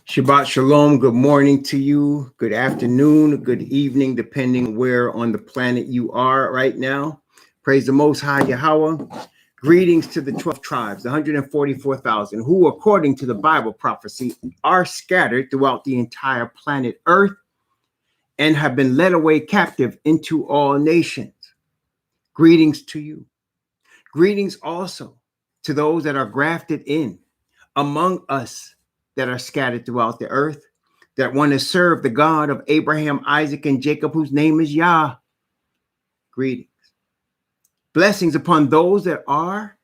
Shabbat Shalom. Good morning to you. Good afternoon. Good evening, depending where on the planet you are right now. Praise the Most High Yahweh. Greetings to the 12 tribes, the 144,000, who, according to the Bible prophecy, are scattered throughout the entire planet Earth and have been led away captive into all nations. Greetings to you. Greetings also to those that are grafted in among us that are scattered throughout the earth, that want to serve the God of Abraham, Isaac, and Jacob, whose name is Yah. Greetings. Blessings upon those that are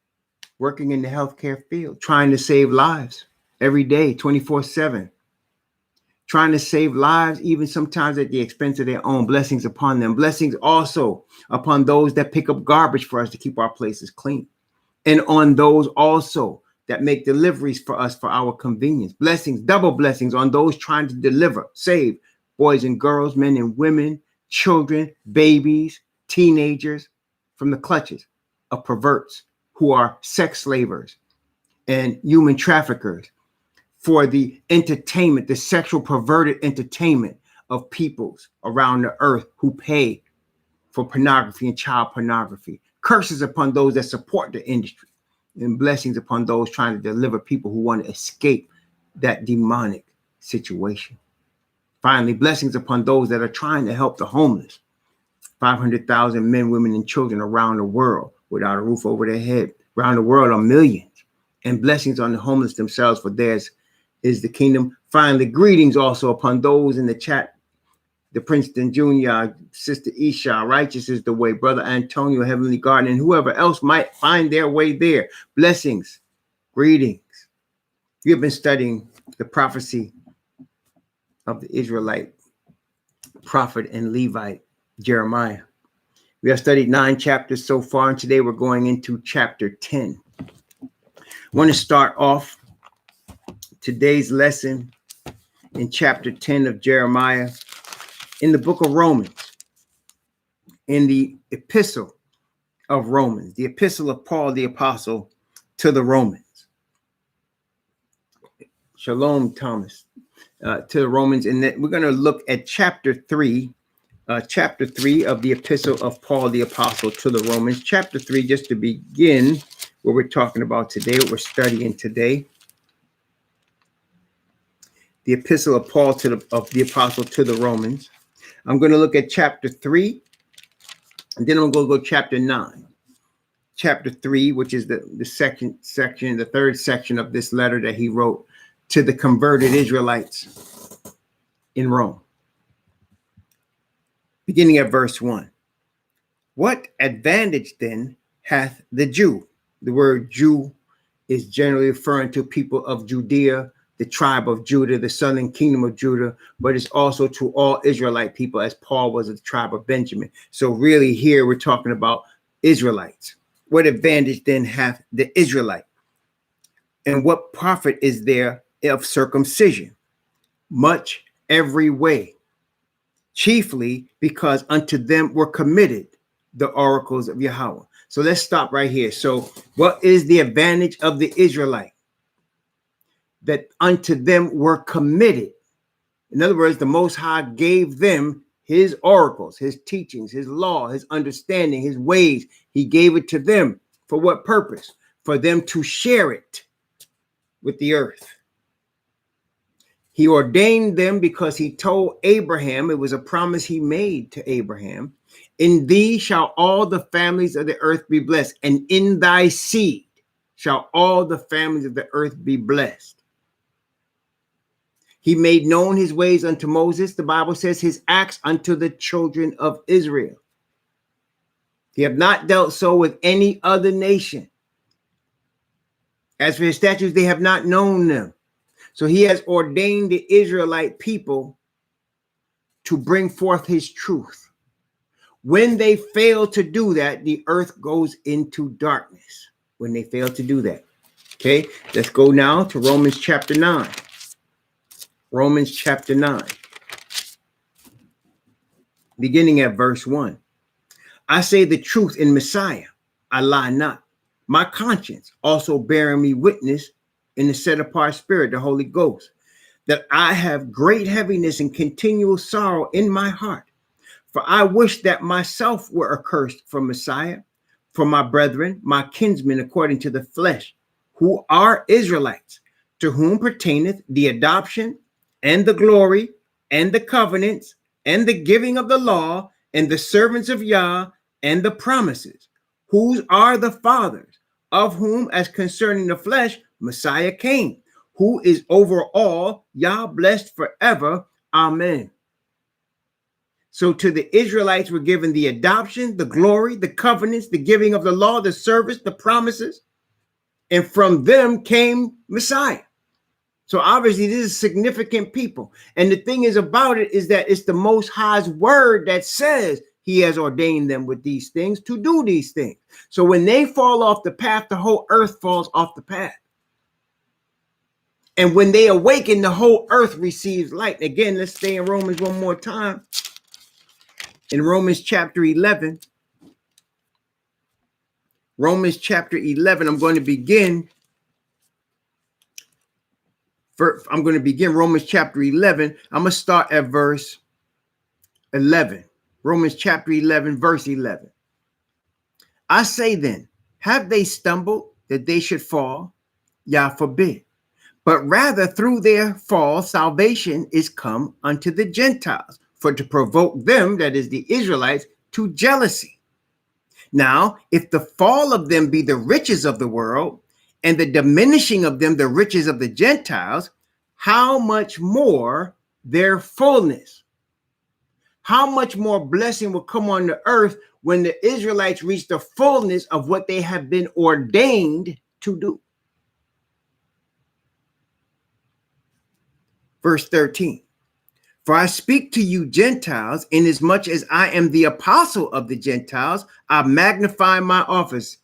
working in the healthcare field, trying to save lives every day, 24/7, trying to save lives, even sometimes at the expense of their own. Blessings upon them. Blessings also upon those that pick up garbage for us to keep our places clean, and on those also that make deliveries for us for our convenience. Blessings, double blessings on those trying to deliver, save boys and girls, men and women, children, babies, teenagers from the clutches of perverts who are sex slavers and human traffickers for the entertainment, the sexual perverted entertainment of peoples around the earth who pay for pornography and child pornography. Curses upon those that support the industry, and blessings upon those trying to deliver people who want to escape that demonic situation. Finally, blessings upon those that are trying to help the homeless. 500,000 men, women, and children around the world without a roof over their head. Around the world are millions. And blessings on the homeless themselves, for theirs is the kingdom. Finally, greetings also upon those in the chat. The Princeton Jr., Sister Isha, righteous is the way, Brother Antonio, Heavenly Garden, and whoever else might find their way there. Blessings, greetings. We have been studying the prophecy of the Israelite prophet and Levite, Jeremiah. We have studied 9 chapters so far, and today we're going into chapter 10. I want to start off today's lesson in chapter 10 of Jeremiah, in the book of Romans, in the epistle of Romans, the epistle of Paul the apostle to the Romans. Shalom, Thomas, to the Romans. And we're going to look at chapter 3 of the epistle of Paul the apostle to the Romans. Chapter 3, just to begin, what we're talking about today, what we're studying today. The epistle of Paul of the apostle to the Romans. I'm going to look at chapter 3, and then I'm going to go chapter 9. Chapter 3, which is the second section, the third section of this letter that he wrote to the converted Israelites in Rome. Beginning at verse 1. What advantage then hath the Jew? The word Jew is generally referring to people of Judea, the tribe of Judah, the southern kingdom of Judah, but it's also to all Israelite people, as Paul was of the tribe of Benjamin. So really here we're talking about Israelites. What advantage then hath the Israelite? And what profit is there of circumcision? Much every way, chiefly because unto them were committed the oracles of Yahweh. So let's stop right here. So what is the advantage of the Israelite? That unto them were committed. In other words, the Most High gave them his oracles, his teachings, his law, his understanding, his ways. He gave it to them. For what purpose? For them to share it with the earth. He ordained them because he told Abraham, it was a promise he made to Abraham, in thee shall all the families of the earth be blessed, and in thy seed shall all the families of the earth be blessed. He made known his ways unto Moses. The Bible says his acts unto the children of Israel. He have not dealt so with any other nation. As for his statutes, they have not known them. So he has ordained the Israelite people to bring forth his truth. When they fail to do that, the earth goes into darkness. When they fail to do that. Okay, let's go now to Romans chapter 9. Romans chapter 9, beginning at verse 1. I say the truth in Messiah, I lie not. My conscience also bearing me witness in the set apart spirit, the Holy Ghost, that I have great heaviness and continual sorrow in my heart. For I wish that myself were accursed from Messiah, for my brethren, my kinsmen according to the flesh, who are Israelites, to whom pertaineth the adoption and the glory and the covenants and the giving of the law and the servants of Yah and the promises, whose are the fathers, of whom as concerning the flesh Messiah came, who is over all, Yah blessed forever. Amen. So to the Israelites were given the adoption, the glory, the covenants, the giving of the law, the service, the promises, and from them came Messiah. So obviously this is significant people. And the thing is about it is that it's the Most High's word that says he has ordained them with these things to do these things. So when they fall off the path, the whole earth falls off the path. And when they awaken, the whole earth receives light. Again, let's stay in Romans one more time. In Romans chapter 11, Romans chapter 11, I'm going to begin Romans chapter 11. I'm going to start at verse 11. Romans chapter 11, verse 11. I say then, have they stumbled that they should fall? Yah forbid. But rather through their fall, salvation is come unto the Gentiles, for to provoke them, that is the Israelites, to jealousy. Now, if the fall of them be the riches of the world, and the diminishing of them the riches of the Gentiles, how much more their fullness? How much more blessing will come on the earth when the Israelites reach the fullness of what they have been ordained to do? Verse 13. For I speak to you Gentiles, inasmuch as I am the apostle of the Gentiles, I magnify my office.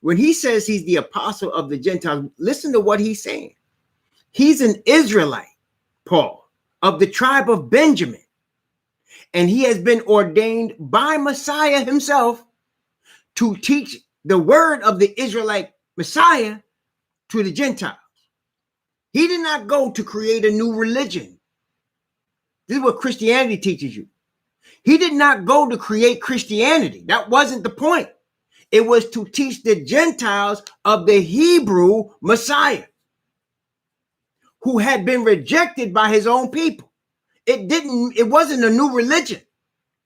When he says he's the apostle of the Gentiles, listen to what he's saying. He's an Israelite, Paul, of the tribe of Benjamin. And he has been ordained by Messiah himself to teach the word of the Israelite Messiah to the Gentiles. He did not go to create a new religion. This is what Christianity teaches you. He did not go to create Christianity. That wasn't the point. It was to teach the Gentiles of the Hebrew Messiah, who had been rejected by his own people. It wasn't a new religion.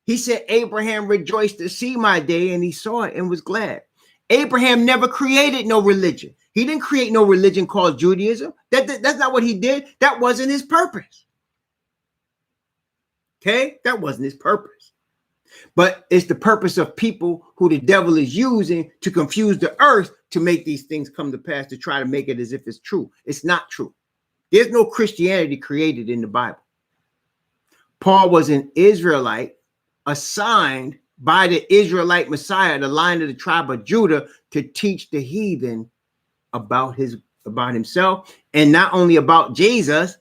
He said, Abraham rejoiced to see my day, and he saw it and was glad. Abraham never created no religion. He didn't create no religion called Judaism. That's not what he did. That wasn't his purpose. Okay? That wasn't his purpose. But it's the purpose of people who the devil is using to confuse the earth to make these things come to pass, to try to make it as if it's true. It's not true. There's no Christianity created in the Bible. Paul was an Israelite assigned by the Israelite Messiah, the line of the tribe of Judah, to teach the heathen about himself, and not only about Jesus,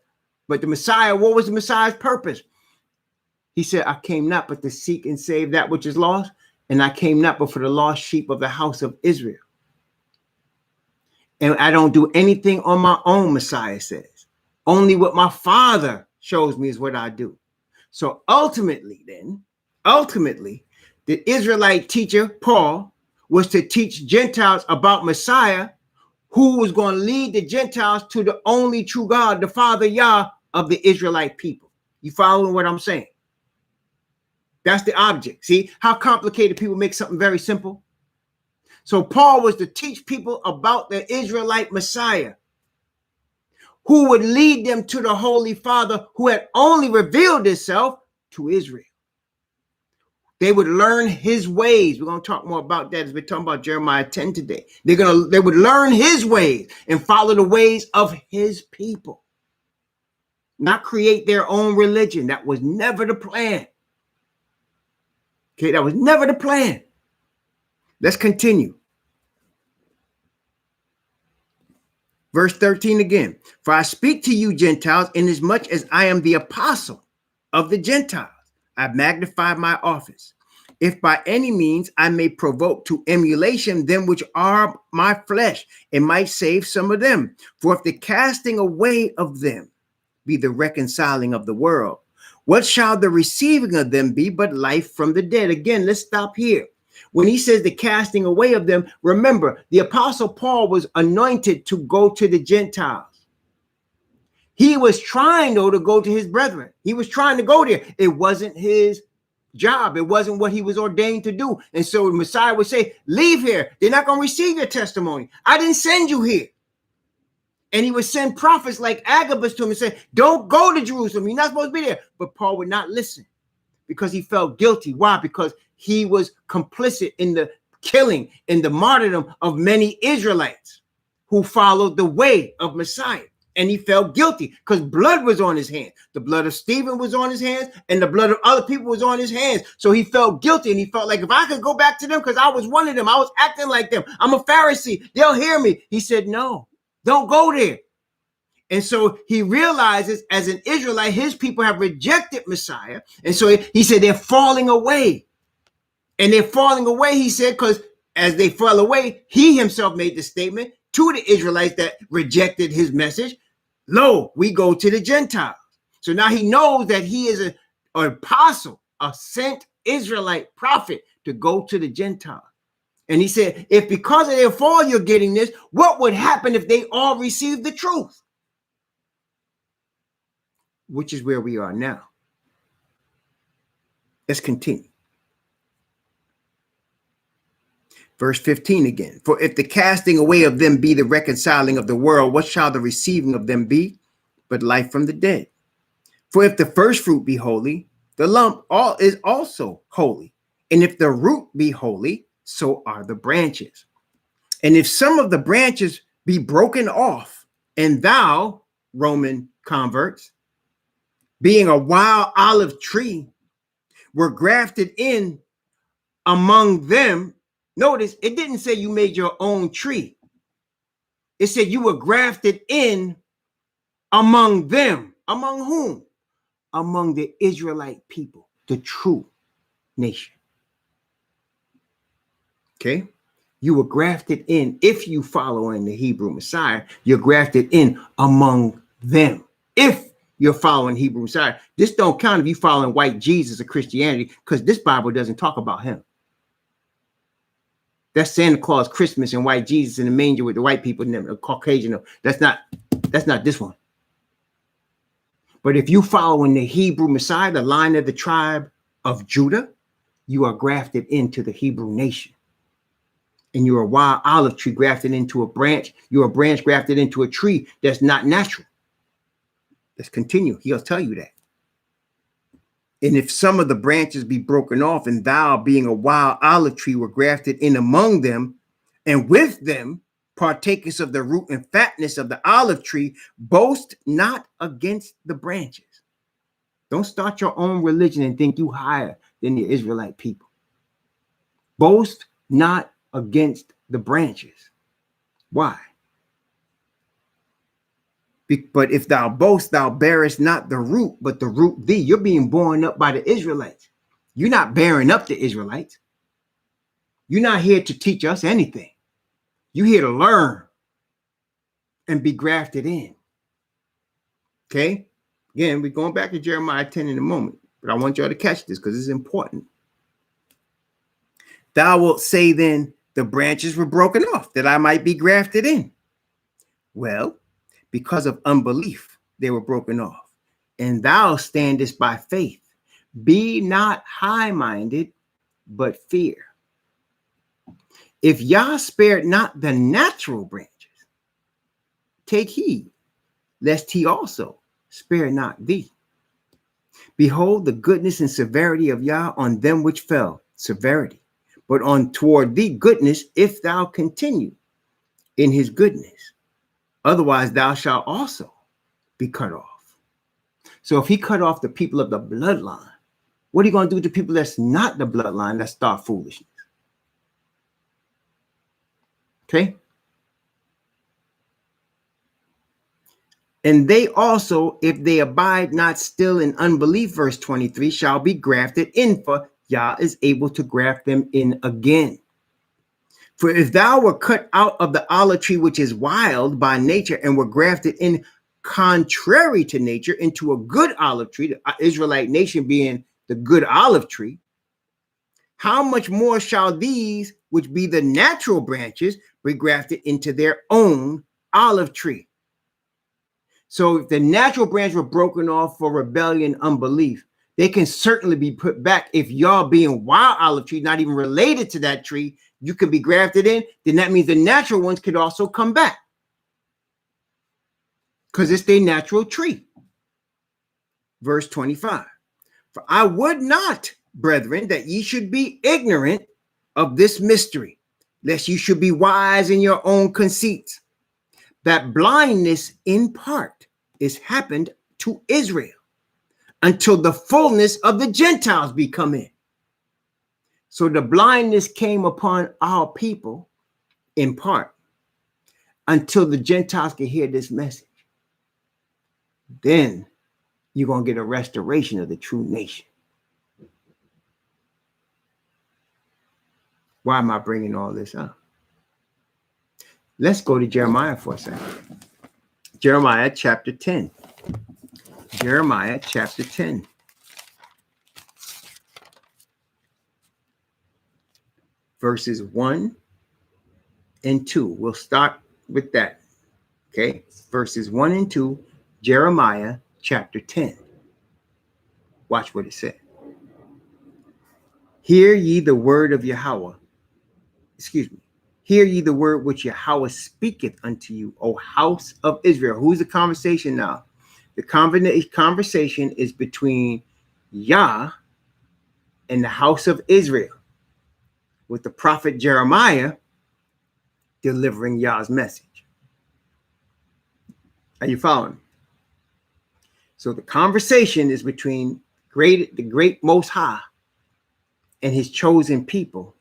but the Messiah. What was the Messiah's purpose? He said, I came not but to seek and save that which is lost, and I came not but for the lost sheep of the house of Israel. And I don't do anything on my own, Messiah says. Only what my Father shows me is what I do. So ultimately, the Israelite teacher, Paul, was to teach Gentiles about Messiah, who was going to lead the Gentiles to the only true God, the Father Yah of the Israelite people. You following what I'm saying? That's the object. See how complicated people make something very simple? So Paul was to teach people about the Israelite Messiah, who would lead them to the Holy Father, who had only revealed himself to Israel. They would learn his ways. We're going to talk more about that as we're talking about Jeremiah 10 today. They would learn his ways and follow the ways of his people, not create their own religion. That was never the plan. Okay, that was never the plan. Let's continue. Verse 13 again. For I speak to you Gentiles, inasmuch as I am the apostle of the Gentiles. I magnify my office. If by any means I may provoke to emulation them which are my flesh, and might save some of them. For if the casting away of them be the reconciling of the world? What shall the receiving of them be but life from the dead? Again, let's stop here. When he says the casting away of them, remember, the Apostle Paul was anointed to go to the Gentiles. He was trying, though, to go to his brethren. He was trying to go there. It wasn't his job. It wasn't what he was ordained to do. And so the Messiah would say, leave here. They're not going to receive your testimony. I didn't send you here. And he would send prophets like Agabus to him and say, don't go to Jerusalem. You're not supposed to be there. But Paul would not listen because he felt guilty. Why? Because he was complicit in the killing, in the martyrdom of many Israelites who followed the way of Messiah. And he felt guilty because blood was on his hands. The blood of Stephen was on his hands, and the blood of other people was on his hands. So he felt guilty, and he felt like if I could go back to them because I was one of them, I was acting like them. I'm a Pharisee. They'll hear me. He said, no, don't go there. And so he realizes as an Israelite, his people have rejected Messiah. And so he said they're falling away. And they're falling away, he said, because as they fell away, he himself made the statement to the Israelites that rejected his message, lo, we go to the Gentiles. So now he knows that he is an apostle, a sent Israelite prophet to go to the Gentiles. And he said, if because of their fall you're getting this, what would happen if they all received the truth? Which is where we are now. Let's continue. Verse 15 again. For if the casting away of them be the reconciling of the world, what shall the receiving of them be but life from the dead? For if the first fruit be holy, the lump all is also holy. And if the root be holy, so are the branches. And if some of the branches be broken off, and thou, Roman converts, being a wild olive tree, were grafted in among them. Notice it didn't say you made your own tree. It said you were grafted in among them. Among whom? Among the Israelite people, the true nation. Okay? You were grafted in. If you follow in the Hebrew Messiah, you're grafted in among them. If you're following Hebrew Messiah, this don't count if you following white Jesus or Christianity, because this Bible doesn't talk about him. That's Santa Claus, Christmas, and white Jesus in the manger with the white people and the Caucasian. That's not this one. But if you follow in the Hebrew Messiah, the line of the tribe of Judah, you are grafted into the Hebrew nation. And you're a wild olive tree grafted into a branch. You're a branch grafted into a tree that's not natural. Let's continue. He'll tell you that. And if some of the branches be broken off, and thou, being a wild olive tree, were grafted in among them, and with them partakers of the root and fatness of the olive tree, boast not against the branches. Don't start your own religion and think you higher than the Israelite people. Boast not against the branches. Why? But if thou boast, thou bearest not the root, but the root thee. You're being borne up by the Israelites. You're not bearing up the Israelites. You're not here to teach us anything. You're here to learn and be grafted in. Okay? Again, we're going back to Jeremiah 10 in a moment, but I want y'all to catch this because it's important. Thou wilt say then, the branches were broken off that I might be grafted in. Well, because of unbelief, they were broken off. And thou standest by faith. Be not high-minded, but fear. If Yah spared not the natural branches, take heed, lest he also spare not thee. Behold the goodness and severity of Yah on them which fell, severity, but on toward thee goodness, if thou continue in his goodness. Otherwise, thou shalt also be cut off. So if he cut off the people of the bloodline, what are you going to do with the people that's not the bloodline that start foolishness? Okay? And they also, if they abide not still in unbelief, verse 23, shall be grafted in, for Yah is able to graft them in again. For if thou were cut out of the olive tree, which is wild by nature, and were grafted in contrary to nature into a good olive tree, the Israelite nation being the good olive tree, how much more shall these, which be the natural branches, be grafted into their own olive tree? So if the natural branch were broken off for rebellion, unbelief, they can certainly be put back. If y'all being wild olive tree, not even related to that tree, you could be grafted in, then that means the natural ones could also come back, because it's their natural tree. Verse 25. For I would not, brethren, that ye should be ignorant of this mystery, lest you should be wise in your own conceits, that blindness in part is happened to Israel until the fullness of the Gentiles be come in. So the blindness came upon our people in part until the Gentiles can hear this message. Then you're going to get a restoration of the true nation. Why am I bringing all this up? Let's go to Jeremiah for a second. Jeremiah chapter 10. Jeremiah chapter 10. Verses 1 and 2. We'll start with that. Okay. Verses 1 and 2, Jeremiah chapter 10. Watch what it said. Hear ye the word of Yahweh. Excuse me. Hear ye the word which Yahweh speaketh unto you, O house of Israel. Who's the conversation now? The conversation is between Yah and the house of Israel, with the prophet Jeremiah delivering Yah's message. Are you following? So the conversation is between the great Most High and his chosen people,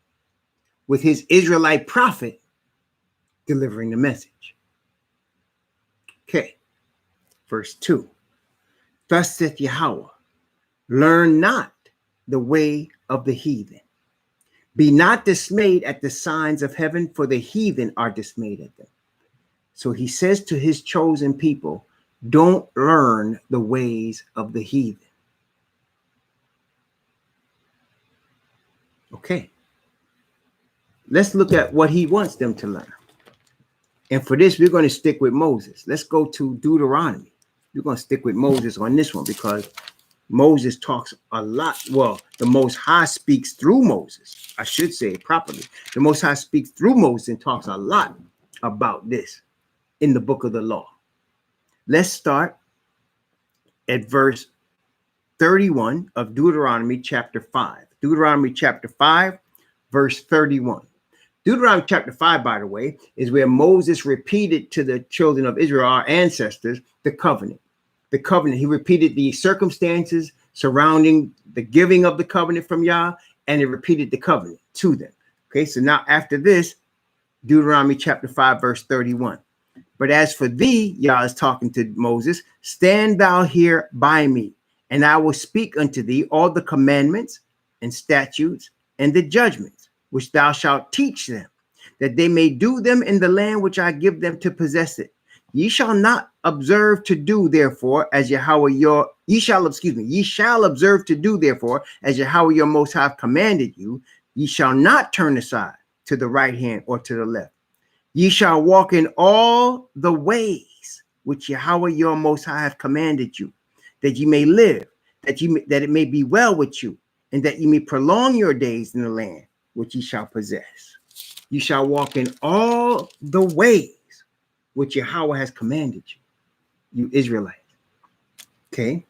with his Israelite prophet delivering the message. Okay. Verse 2. Thus saith Yahweh, learn not the way of the heathen. Be not dismayed at the signs of heaven, for the heathen are dismayed at them. So he says to his chosen people, don't learn the ways of the heathen. Okay. Let's look at what he wants them to learn. And for this, we're going to stick with Moses. Let's go to Deuteronomy. We're going to stick with Moses on this one, because Moses talks a lot. Well, the Most High speaks through Moses. I should say it properly. The Most High speaks through Moses and talks a lot about this in the book of the law. Let's start at verse 31 of Deuteronomy chapter 5. Deuteronomy chapter 5, verse 31. Deuteronomy chapter 5, by the way, is where Moses repeated to the children of Israel, our ancestors, the covenant. The covenant. He repeated the circumstances surrounding the giving of the covenant from Yah, and he repeated the covenant to them. Okay, so now after this, Deuteronomy chapter 5, verse 31. But as for thee, Yah is talking to Moses, stand thou here by me, and I will speak unto thee all the commandments and statutes and the judgments which thou shalt teach them, that they may do them in the land which I give them to possess it. Ye shall not observe to do, therefore, as Yahweh your, ye shall observe to do, therefore, as Yahweh your Most High commanded you. Ye shall not turn aside to the right hand or to the left. Ye shall walk in all the ways which Yahweh your Most High hath commanded you, that ye may live, that it may be well with you, and that ye may prolong your days in the land which ye shall possess. You shall walk in all the ways which Yahweh has commanded you, you Israelites. Okay.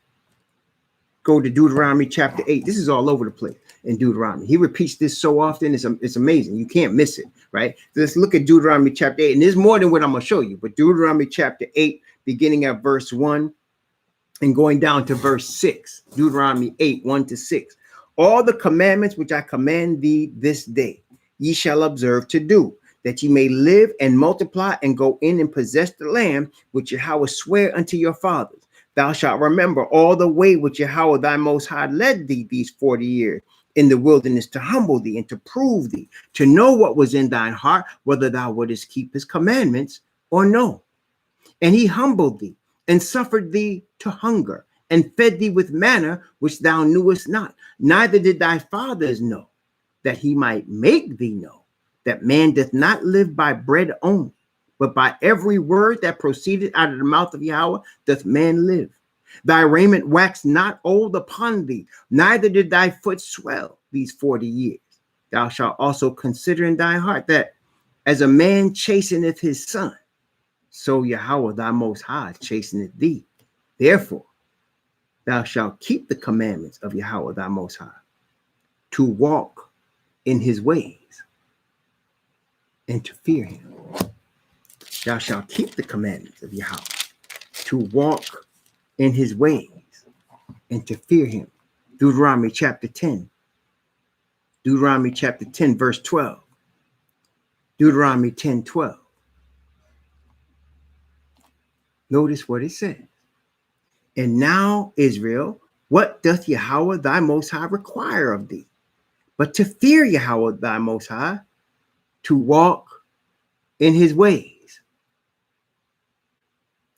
Go to Deuteronomy chapter 8. This is all over the place in Deuteronomy. He repeats this so often, it's amazing. You can't miss it, right? So let's look at Deuteronomy chapter 8. And there's more than what I'm going to show you, but Deuteronomy chapter 8, beginning at verse 1 and going down to verse 6. Deuteronomy 8, 1 to 6. All the commandments which I command thee this day, ye shall observe to do, that ye may live and multiply and go in and possess the land which Yahweh sware unto your fathers. Thou shalt remember all the way which Yahweh thy Most High led thee these 40 years in the wilderness, to humble thee and to prove thee, to know what was in thine heart, whether thou wouldest keep his commandments or no. And he humbled thee and suffered thee to hunger, and fed thee with manna which thou knewest not, neither did thy fathers know, that he might make thee know that man doth not live by bread only, but by every word that proceeded out of the mouth of Yahweh doth man live. Thy raiment waxed not old upon thee, neither did thy foot swell these 40 years. Thou shalt also consider in thy heart that as a man chasteneth his son, so Yahweh thy most high chasteneth thee. Therefore, thou shalt keep the commandments of Yahweh thy most high, to walk in his ways and to fear him. Thou shalt keep the commandments of Yahweh, to walk in his ways and to fear him. Deuteronomy chapter 10. Deuteronomy chapter 10, verse 12. Deuteronomy 10:12. Notice what it says. And now, Israel, what doth Yahweh thy most high require of thee? But to fear Yahweh thy most high, to walk in his ways,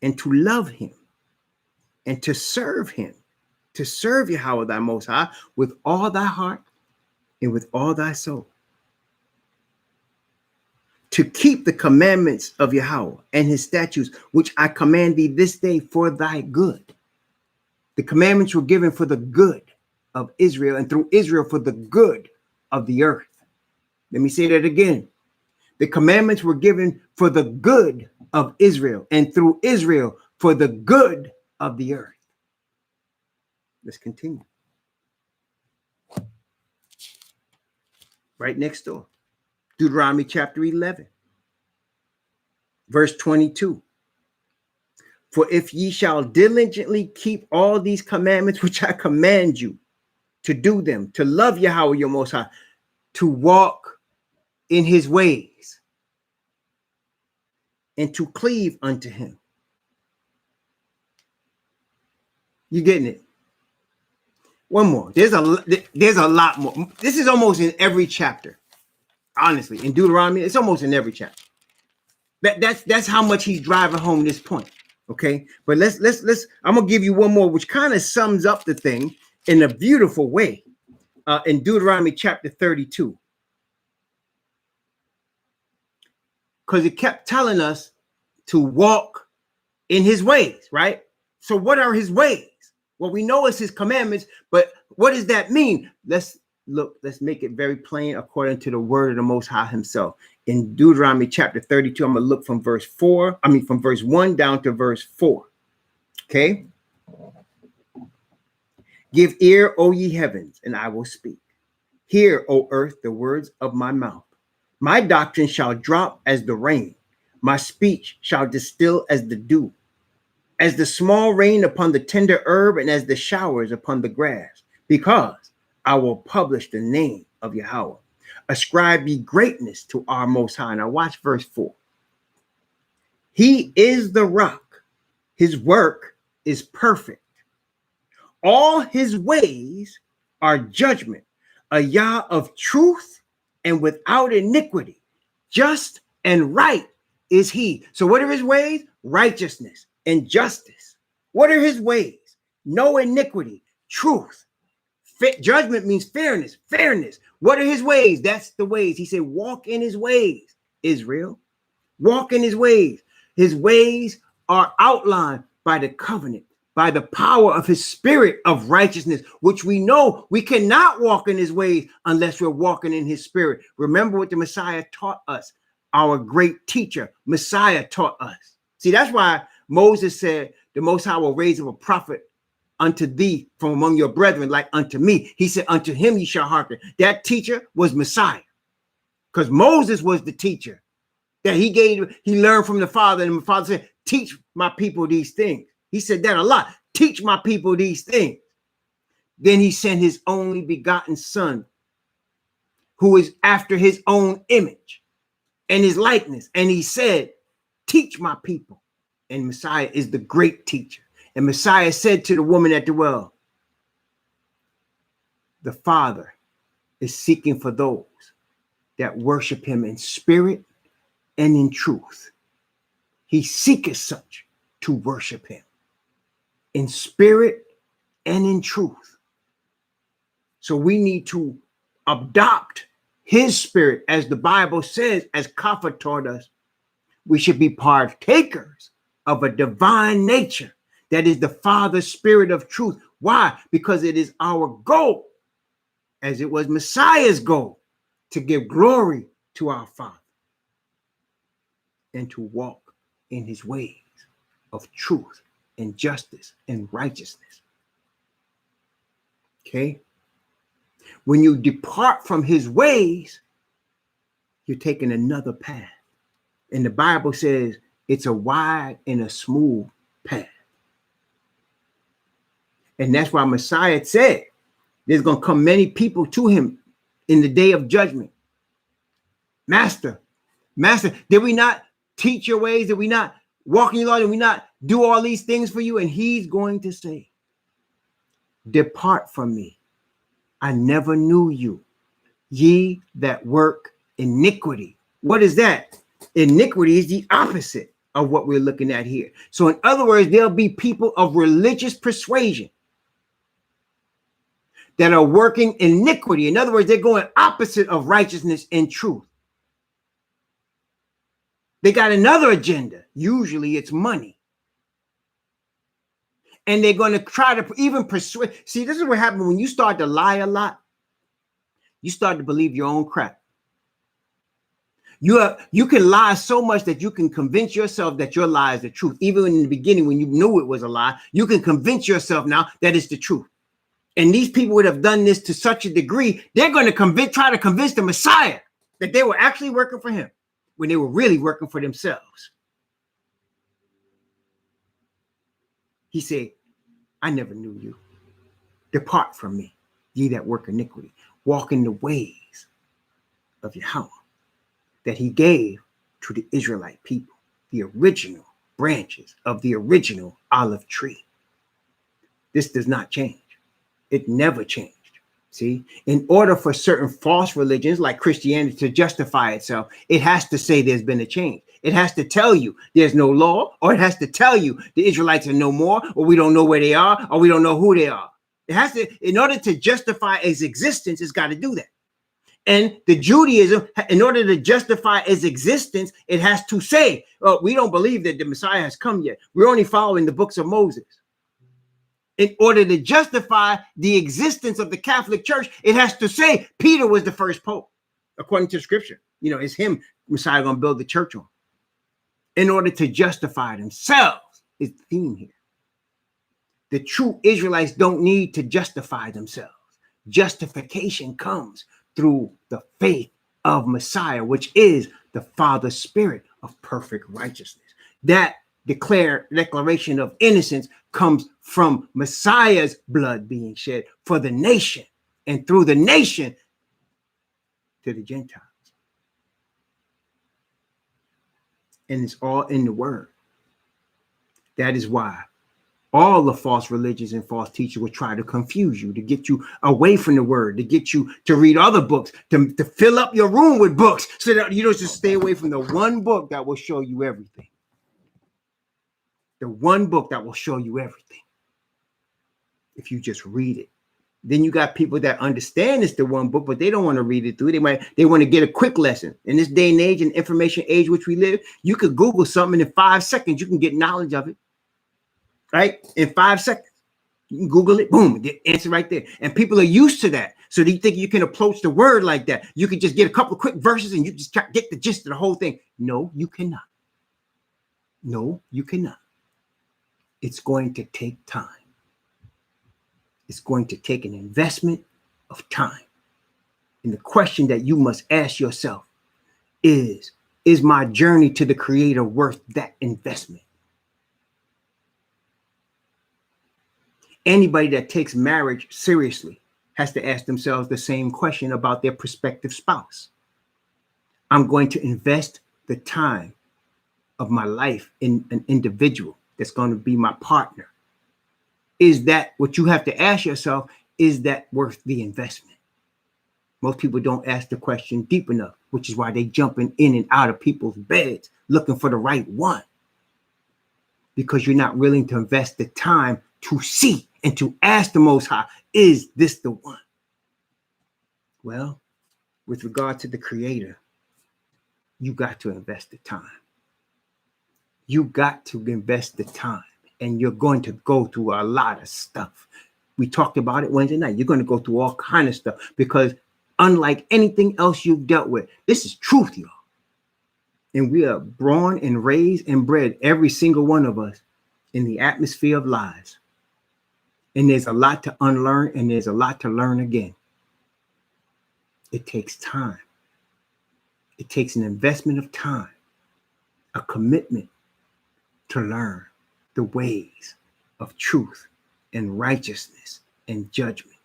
and to love him, and to serve Yahweh thy most high with all thy heart and with all thy soul. To keep the commandments of Yahweh and his statutes, which I command thee this day for thy good. The commandments were given for the good of Israel, and through Israel for the good of the earth. Let me say that again. The commandments were given for the good of Israel, and through Israel for the good of the earth. Let's continue. Right next door. Deuteronomy chapter 11, verse 22. For if ye shall diligently keep all these commandments which I command you to do them, to love Yahweh your most high, to walk in his ways, and to cleave unto him. You getting it? One more. There's a lot more. This is almost in every chapter. Honestly, in Deuteronomy, it's almost in every chapter. That's how much he's driving home this point. Okay, but let's I'm gonna give you one more, which kind of sums up the thing in a beautiful way. In Deuteronomy chapter 32, because it kept telling us to walk in his ways, right? So what are his ways? Well, we know it's his commandments, but what does that mean? Let's make it very plain according to the word of the Most High himself. In Deuteronomy chapter 32, I'm going to look from verse 1 down to verse 4. Okay? Give ear, O ye heavens, and I will speak. Hear, O earth, the words of my mouth. My doctrine shall drop as the rain. My speech shall distill as the dew, as the small rain upon the tender herb, and as the showers upon the grass, because I will publish the name of Yahweh. Ascribe ye greatness to our Most High. Now watch verse 4. He is the rock. His work is perfect. All his ways are judgment, a Yah of truth and without iniquity. Just and right is he. So what are his ways? Righteousness and justice. What are his ways? No iniquity, truth. Judgment means fairness. What are his ways? That's the ways. He said, walk in his ways, Israel. Walk in his ways. His ways are outlined by the covenant, by the power of his spirit of righteousness, which we know we cannot walk in his ways unless we're walking in his spirit. Remember what the Messiah taught us. Our great teacher, Messiah, taught us. See, that's why Moses said, the Most High will raise up a prophet unto thee from among your brethren, like unto me. He said, unto him ye shall hearken. That teacher was Messiah, because Moses was the teacher that he learned from the Father, and the Father said, teach my people these things. He said that a lot. Teach my people these things. Then he sent his only begotten son, who is after his own image and his likeness. And he said, teach my people. And Messiah is the great teacher. And Messiah said to the woman at the well, the Father is seeking for those that worship him in spirit and in truth. He seeketh such to worship him. in spirit and in truth. So we need to adopt his spirit, as the Bible says, as Kaffa taught us. We should be partakers of a divine nature that is the Father's spirit of truth. Why? Because it is our goal, as it was Messiah's goal, to give glory to our Father and to walk in his ways of truth and justice and righteousness. Okay? When you depart from his ways, you're taking another path. And the Bible says it's a wide and a smooth path. And that's why Messiah said there's going to come many people to him in the day of judgment. Master, did we not teach your ways? Did we not walk in your law? Did we not do all these things for you? And he's going to say, depart from me. I never knew you, ye that work iniquity. What is that? Iniquity is the opposite of what we're looking at here. So in other words, there'll be people of religious persuasion that are working iniquity. In other words, they're going opposite of righteousness and truth. They got another agenda. Usually it's money. And they're going to try to even persuade. See, this is what happens when you start to lie a lot. You start to believe your own crap. You can lie so much that you can convince yourself that your lie is the truth. Even in the beginning, when you knew it was a lie, you can convince yourself now that it's the truth. And these people would have done this to such a degree, they're going to try to convince the Messiah that they were actually working for him when they were really working for themselves. He said, I never knew you. Depart from me, ye that work iniquity. Walk in the ways of Yahweh that he gave to the Israelite people, the original branches of the original olive tree. This does not change. It never changed. See, in order for certain false religions like Christianity to justify itself, it has to say there's been a change. It has to tell you there's no law, or it has to tell you the Israelites are no more, or we don't know where they are, or we don't know who they are. It has to, in order to justify its existence, it's got to do that. And the Judaism, in order to justify its existence, it has to say, oh, we don't believe that the Messiah has come yet. We're only following the books of Moses. In order to justify the existence of the Catholic Church, it has to say Peter was the first pope, according to scripture. You know, it's him, Messiah, going to build the church on. In order to justify themselves is the theme here. The true Israelites don't need to justify themselves. Justification comes through the faith of Messiah, which is the Father's spirit of perfect righteousness. That declaration of innocence comes from Messiah's blood being shed for the nation, and through the nation to the Gentiles. And it's all in the word. That is why all the false religions and false teachers will try to confuse you, to get you away from the word, to get you to read other books, to fill up your room with books, so that you don't just stay away from the one book that will show you everything. The one book that will show you everything. If you just read it. Then you got people that understand it's the one book, but they don't want to read it through. They want to get a quick lesson. In this day and age and information age which we live, you could Google something in 5 seconds, you can get knowledge of it. Right? In 5 seconds. You can Google it, boom, the answer right there. And people are used to that. So do you think you can approach the word like that? You can just get a couple of quick verses and you just get the gist of the whole thing. No, you cannot. No, you cannot. It's going to take time. It's going to take an investment of time. And the question that you must ask yourself is my journey to the Creator worth that investment? Anybody that takes marriage seriously has to ask themselves the same question about their prospective spouse. I'm going to invest the time of my life in an individual that's going to be my partner. Is that what you have to ask yourself? Is that worth the investment? Most people don't ask the question deep enough, which is why they jumping in and out of people's beds looking for the right one. Because you're not willing to invest the time to see and to ask the Most High, is this the one? Well, with regard to the Creator, you got to invest the time. You got to invest the time, and you're going to go through a lot of stuff. We talked about it Wednesday night. You're going to go through all kind of stuff because unlike anything else you've dealt with, this is truth, y'all. And we are born and raised and bred, every single one of us, in the atmosphere of lies. And there's a lot to unlearn, and there's a lot to learn again. It takes time. It takes an investment of time, a commitment to learn the ways of truth and righteousness and judgment.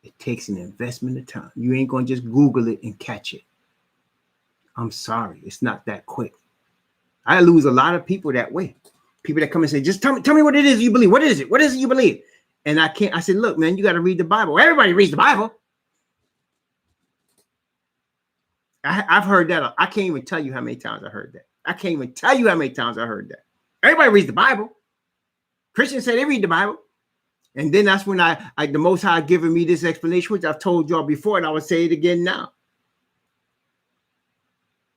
It takes an investment of time. You ain't going to just Google it and catch it. I'm sorry. It's not that quick. I lose a lot of people that way. People that come and say, just tell me what it is you believe. What is it? What is it you believe? And I can't. I said, look, man, you got to read the Bible. Everybody reads the Bible. I've heard that. I can't even tell you how many times I heard that. I can't even tell you how many times I heard that. Everybody reads the Bible. Christians say they read the Bible. And then that's when I the Most High given me this explanation, which I've told y'all before, and I would say it again now.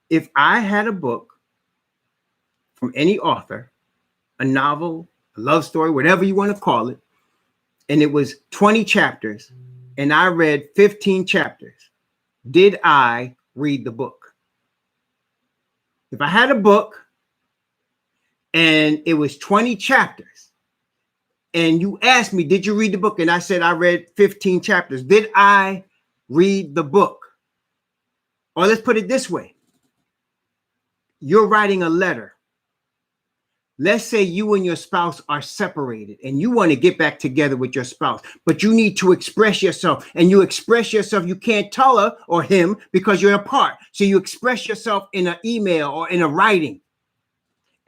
If I had a book from any author, a novel, a love story, whatever you want to call it, and it was 20 chapters, and I read 15 chapters, did I read the book? If I had a book and it was 20 chapters, and you asked me, did you read the book? And I said, I read 15 chapters. Did I read the book? Or let's put it this way. You're writing a letter. Let's say you and your spouse are separated and you want to get back together with your spouse, but you need to express yourself, and you express yourself. You can't tell her or him because you're apart. So you express yourself in an email or in a writing,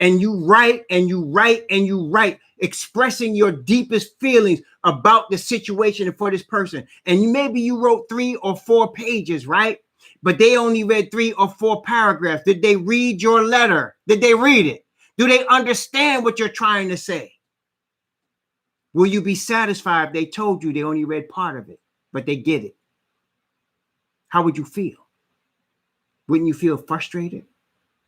and you write and you write and you write, expressing your deepest feelings about the situation for this person. And maybe you wrote 3 or 4 pages, right? But they only read 3 or 4 paragraphs. Did they read your letter? Did they read it? Do they understand what you're trying to say? Will you be satisfied if they told you they only read part of it, but they get it? How would you feel? Wouldn't you feel frustrated?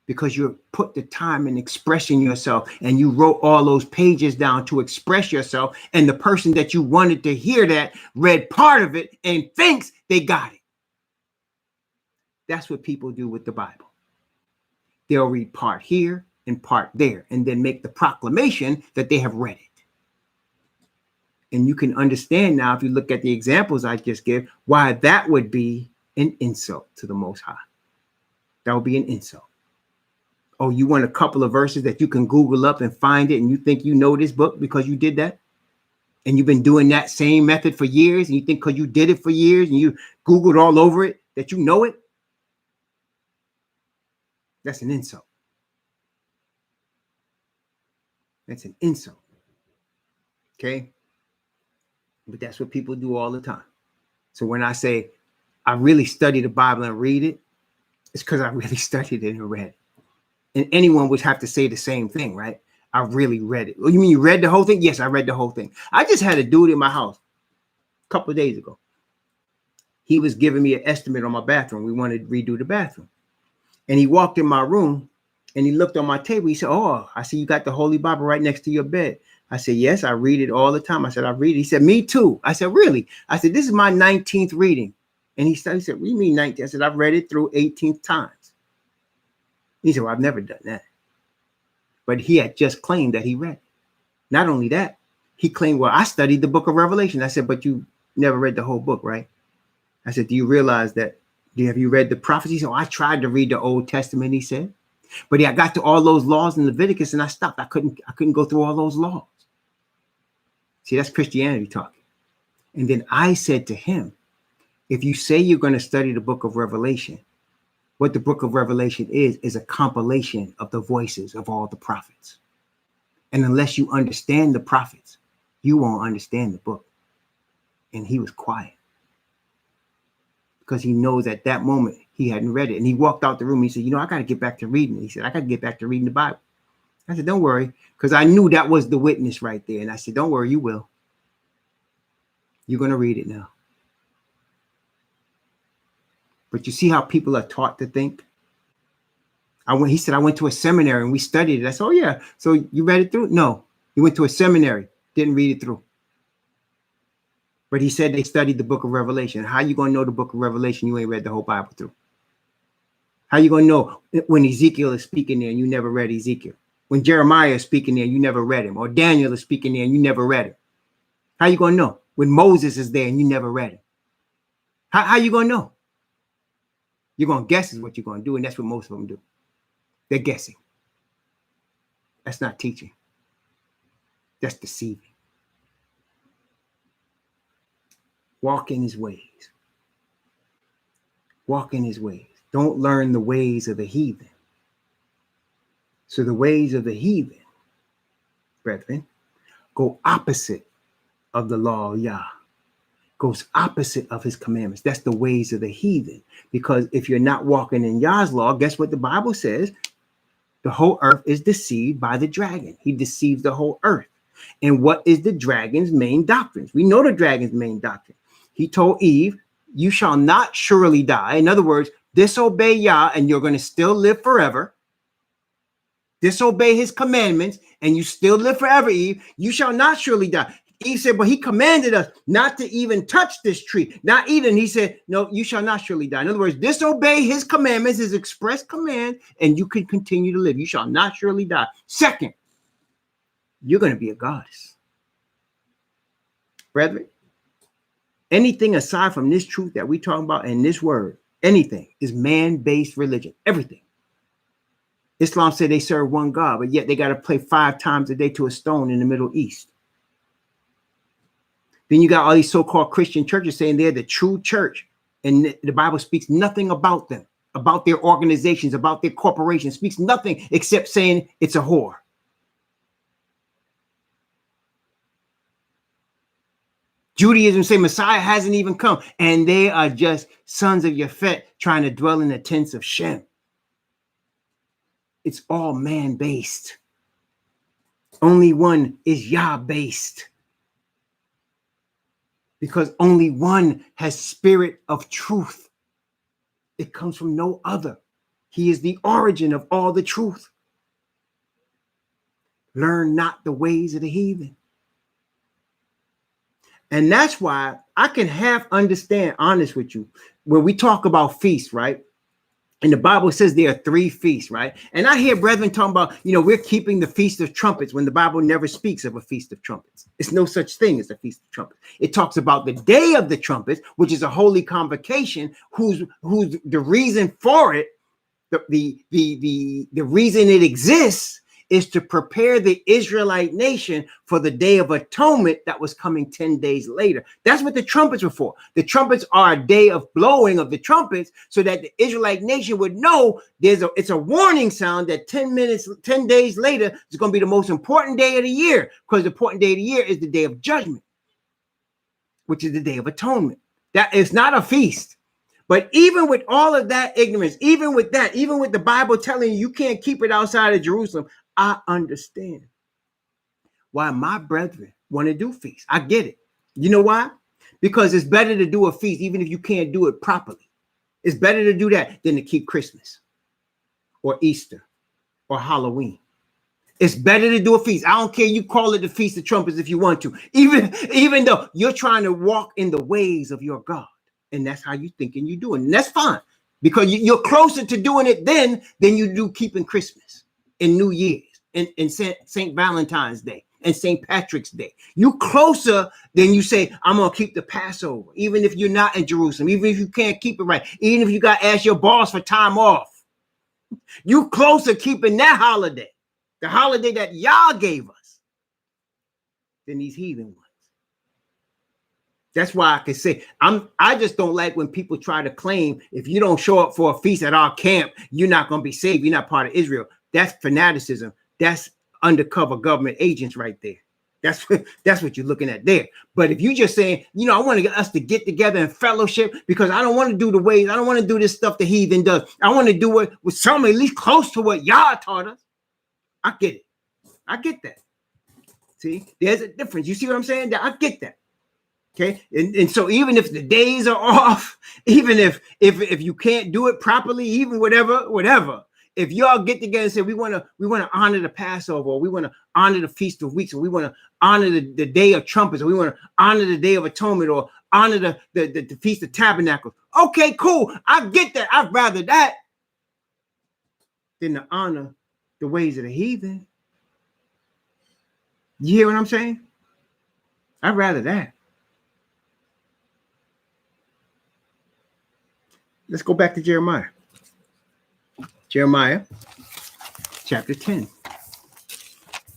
Because you put the time in expressing yourself, and you wrote all those pages down to express yourself, and the person that you wanted to hear that read part of it and thinks they got it. That's what people do with the Bible. They'll read part here and part there, and then make the proclamation that they have read it. And you can understand now, if you look at the examples I just gave, why that would be an insult to the Most High. That would be an insult. Oh, you want a couple of verses that you can Google up and find it, and you think you know this book because you did that? And you've been doing that same method for years, and you think because you did it for years and you Googled all over it that you know it? That's an insult. That's an insult. Okay? But that's what people do all the time. So when I say I really study the Bible and read it, it's because I really studied it and read it. And anyone would have to say the same thing, right? I really read it. Oh, you mean you read the whole thing? Yes, I read the whole thing. I just had a dude in my house a couple of days ago. He was giving me an estimate on my bathroom. We wanted to redo the bathroom. And he walked in my room and he looked on my table. He said, "Oh, I see you got the Holy Bible right next to your bed." I said, "Yes, I read it all the time." I said, "I read it." He said, "Me too." I said, "Really?" I said, "This is my 19th reading." And he said, "What do you mean 19th?" I said, "I've read it through 18th times." He said, "Well, I've never done that." But he had just claimed that he read it. Not only that, he claimed, "Well, I studied the book of Revelation." I said, "But you never read the whole book, right?" I said, "Do you realize that? Have you read the prophecies?" "Oh, I tried to read the Old Testament," he said. "But I got to all those laws in Leviticus and I stopped. I couldn't go through all those laws." See, that's Christianity talking. And then I said to him, if you say you're going to study the book of Revelation, what the book of Revelation is a compilation of the voices of all the prophets. And unless you understand the prophets, you won't understand the book. And he was quiet because he knows at that moment he hadn't read it. And he walked out the room. He said, "I got to get back to reading it." He said, "I got to get back to reading the Bible." I said, don't worry, because I knew that was the witness right there. And I said, don't worry, you will. You're going to read it now. But you see how people are taught to think? He said, I went to a seminary and we studied it. I said, oh, yeah. So you read it through? No. You went to a seminary, didn't read it through. But he said they studied the book of Revelation. How you going to know the book of Revelation? You ain't read the whole Bible through. How you going to know when Ezekiel is speaking there and you never read Ezekiel? When Jeremiah is speaking there, you never read him. Or Daniel is speaking there and you never read him. How you going to know? When Moses is there and you never read him. How you going to know? You're going to guess is what you're going to do. And that's what most of them do. They're guessing. That's not teaching. That's deceiving. Walk in his ways. Walk in his ways. Don't learn the ways of the heathen. So the ways of the heathen, brethren, go opposite of the law of Yah. Goes opposite of his commandments. That's the ways of the heathen. Because if you're not walking in Yah's law, guess what the Bible says? The whole earth is deceived by the dragon. He deceives the whole earth. And what is the dragon's main doctrines? We know the dragon's main doctrine. He told Eve, you shall not surely die. In other words, disobey Yah and you're going to still live forever. Disobey his commandments and you still live forever, Eve. You shall not surely die. Eve said, but he commanded us not to even touch this tree. Not even, he said, no, you shall not surely die. In other words, disobey his commandments, his express command, and you can continue to live. You shall not surely die. Second, you're going to be a goddess. Brethren, anything aside from this truth that we talking about in this word, anything is man-based religion. Everything. Islam said they serve one God, but yet they got to pray 5 times a day to a stone in the Middle East. Then you got all these so-called Christian churches saying they're the true church. And the Bible speaks nothing about them, about their organizations, about their corporations, speaks nothing except saying it's a whore. Judaism say Messiah hasn't even come, and they are just sons of Yafet trying to dwell in the tents of Shem. It's all man-based. Only one is Yah-based. Because only one has spirit of truth. It comes from no other. He is the origin of all the truth. Learn not the ways of the heathen. And that's why I can half understand, honest with you, when we talk about feasts, right? And the Bible says there are 3 feasts, right? And I hear brethren talking about, we're keeping the Feast of Trumpets when the Bible never speaks of a Feast of Trumpets. It's no such thing as a Feast of Trumpets. It talks about the Day of the Trumpets, which is a holy convocation, who's the reason for it, the reason it exists is to prepare the Israelite nation for the Day of Atonement that was coming 10 days later. That's what the trumpets were for. The trumpets are a day of blowing of the trumpets so that the Israelite nation would know it's a warning sound that 10 days later is going to be the most important day of the year, because the important day of the year is the Day of Judgment, which is the Day of Atonement. That is not a feast. But even with all of that ignorance, even with the Bible telling you can't keep it outside of Jerusalem, I understand why my brethren want to do feasts. I get it. You know why? Because it's better to do a feast, even if you can't do it properly. It's better to do that than to keep Christmas or Easter or Halloween. It's better to do a feast. I don't care. You call it the Feast of Trumpets if you want to, even though you're trying to walk in the ways of your God. And that's how you thinking you doing. And that's fine, because you're closer to doing it then than you do keeping Christmas and New Year's and St. Valentine's Day and St. Patrick's Day. You closer than you say, I'm going to keep the Passover, even if you're not in Jerusalem, even if you can't keep it right, even if you got to ask your boss for time off. You closer keeping that holiday, the holiday that Yah gave us, than these heathen ones. That's why I can say I just don't like when people try to claim if you don't show up for a feast at our camp, you're not going to be saved. You're not part of Israel. That's fanaticism. That's undercover government agents right there. That's what you're looking at there. But if you just saying, I want to get us to get together and fellowship because I don't want to do the ways, I don't want to do this stuff the heathen does. I want to do it with something at least close to what Yah taught us. I get it. I get that. See, there's a difference. You see what I'm saying? I get that. Okay, and so even if the days are off, even if you can't do it properly, even whatever, if y'all get together and say we want to honor the Passover, or we want to honor the Feast of Weeks, or we want to honor the Day of Trumpets, or we want to honor the Day of Atonement, or honor the Feast of Tabernacles. Okay, cool. I get that. I'd rather that than to honor the ways of the heathen. You hear what I'm saying? I'd rather that. Let's go back to Jeremiah. Jeremiah chapter 10.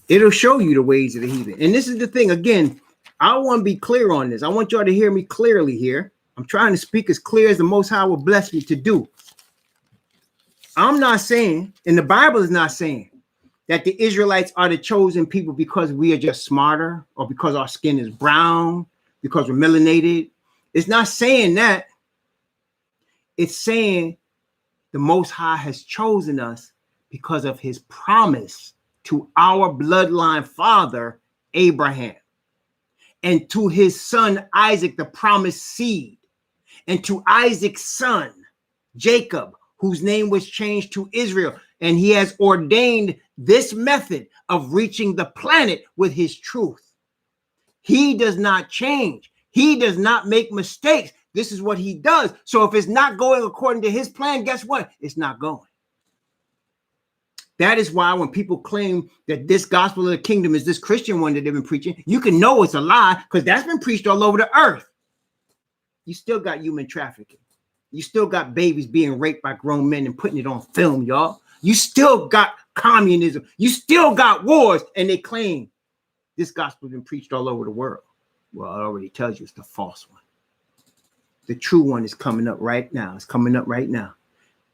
It'll show you the ways of the heathen. And this is the thing. Again, I want to be clear on this. I want y'all to hear me clearly here. I'm trying to speak as clear as the Most High will bless me to do. I'm not saying, and the Bible is not saying, that the Israelites are the chosen people because we are just smarter, or because our skin is brown, because we're melanated. It's not saying that. It's saying the Most High has chosen us because of his promise to our bloodline father, Abraham, and to his son, Isaac, the promised seed, and to Isaac's son, Jacob, whose name was changed to Israel. And he has ordained this method of reaching the planet with his truth. He does not change. He does not make mistakes. This is what he does. So if it's not going according to his plan, guess what? It's not going. That is why when people claim that this gospel of the kingdom is this Christian one that they've been preaching, you can know it's a lie, because that's been preached all over the earth. You still got human trafficking. You still got babies being raped by grown men and putting it on film, y'all. You still got communism. You still got wars, and they claim this gospel has been preached all over the world. Well, it already tells you it's the false one. The true one is coming up right now. It's coming up right now.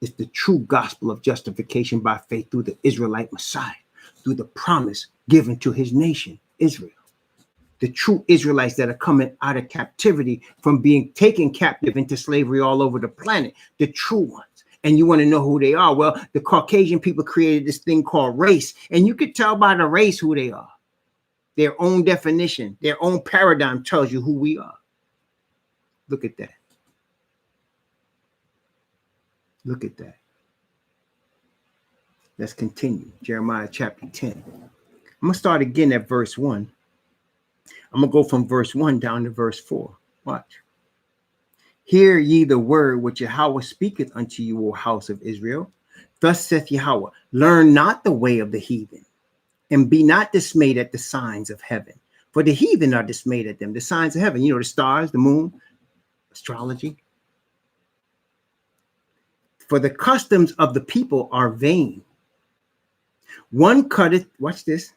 It's the true gospel of justification by faith through the Israelite Messiah, through the promise given to his nation, Israel. The true Israelites that are coming out of captivity from being taken captive into slavery all over the planet, the true ones. And you want to know who they are? Well, the Caucasian people created this thing called race, and you could tell by the race who they are. Their own definition, their own paradigm tells you who we are. Look at that. Look at that. Let's continue. Jeremiah chapter 10. I'm going to start again at verse 1. I'm going to go from verse 1 down to verse 4. Watch. Hear ye the word which Yahweh speaketh unto you, O house of Israel. Thus saith Yahweh, learn not the way of the heathen, and be not dismayed at the signs of heaven. For the heathen are dismayed at them, the signs of heaven. You know, the stars, the moon, astrology. For the customs of the people are vain. One cutteth, watch this.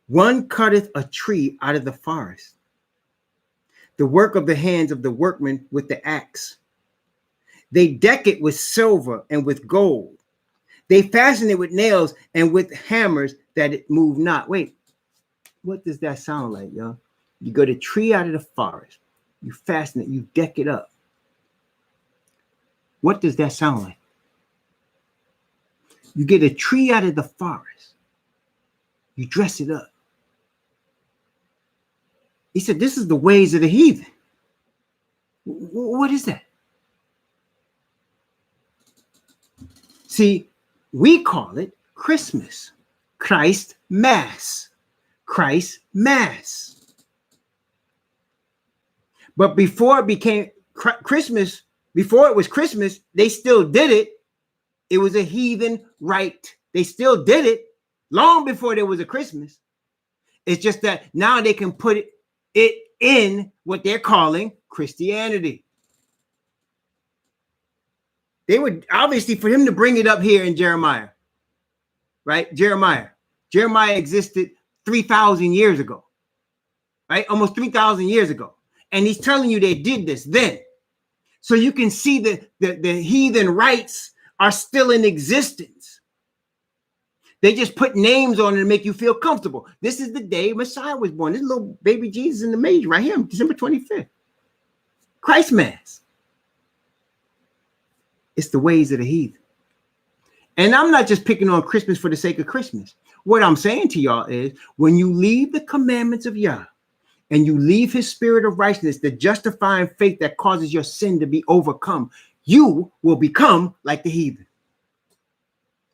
One cutteth a tree out of the forest, the work of the hands of the workman with the axe. They deck it with silver and with gold. They fasten it with nails and with hammers that it move not. Wait, what does that sound like, y'all? You got a tree out of the forest. You fasten it, you deck it up. What does that sound like? You get a tree out of the forest. You dress it up. He said, this is the ways of the heathen. What is that? See, we call it Christmas. Christ Mass. Christ Mass. But before it became Christmas, before it was Christmas, they still did it. It was a heathen rite. They still did it long before there was a Christmas. It's just that now they can put it in what they're calling Christianity. They would obviously, for him to bring it up here in Jeremiah, right? Jeremiah existed 3,000 years ago, right? Almost 3,000 years ago. And he's telling you they did this then. So you can see that the heathen rites are still in existence. They just put names on it to make you feel comfortable. This is the day Messiah was born. This little baby Jesus in the manger right here, December 25th. Christ Mass. It's the ways of the heathen. And I'm not just picking on Christmas for the sake of Christmas. What I'm saying to y'all is when you leave the commandments of Yah and you leave his spirit of righteousness, the justifying faith that causes your sin to be overcome, you will become like the heathen.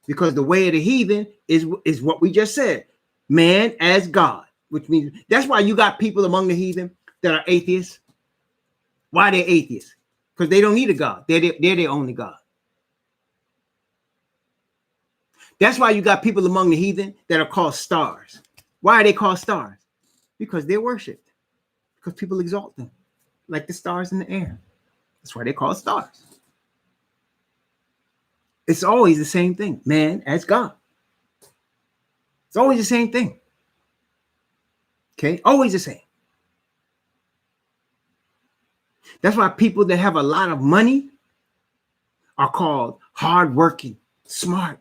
Because the way of the heathen is what we just said, man as God, which means that's why you got people among the heathen that are atheists. Why they're atheists? Because they don't need a God. They're their only God. That's why you got people among the heathen that are called stars. Why are they called stars? Because they're worshipped. Because people exalt them like the stars in the air. That's why they're called stars. It's always the same thing. Man as God. It's always the same thing. Okay? Always the same. That's why people that have a lot of money are called hardworking, smart.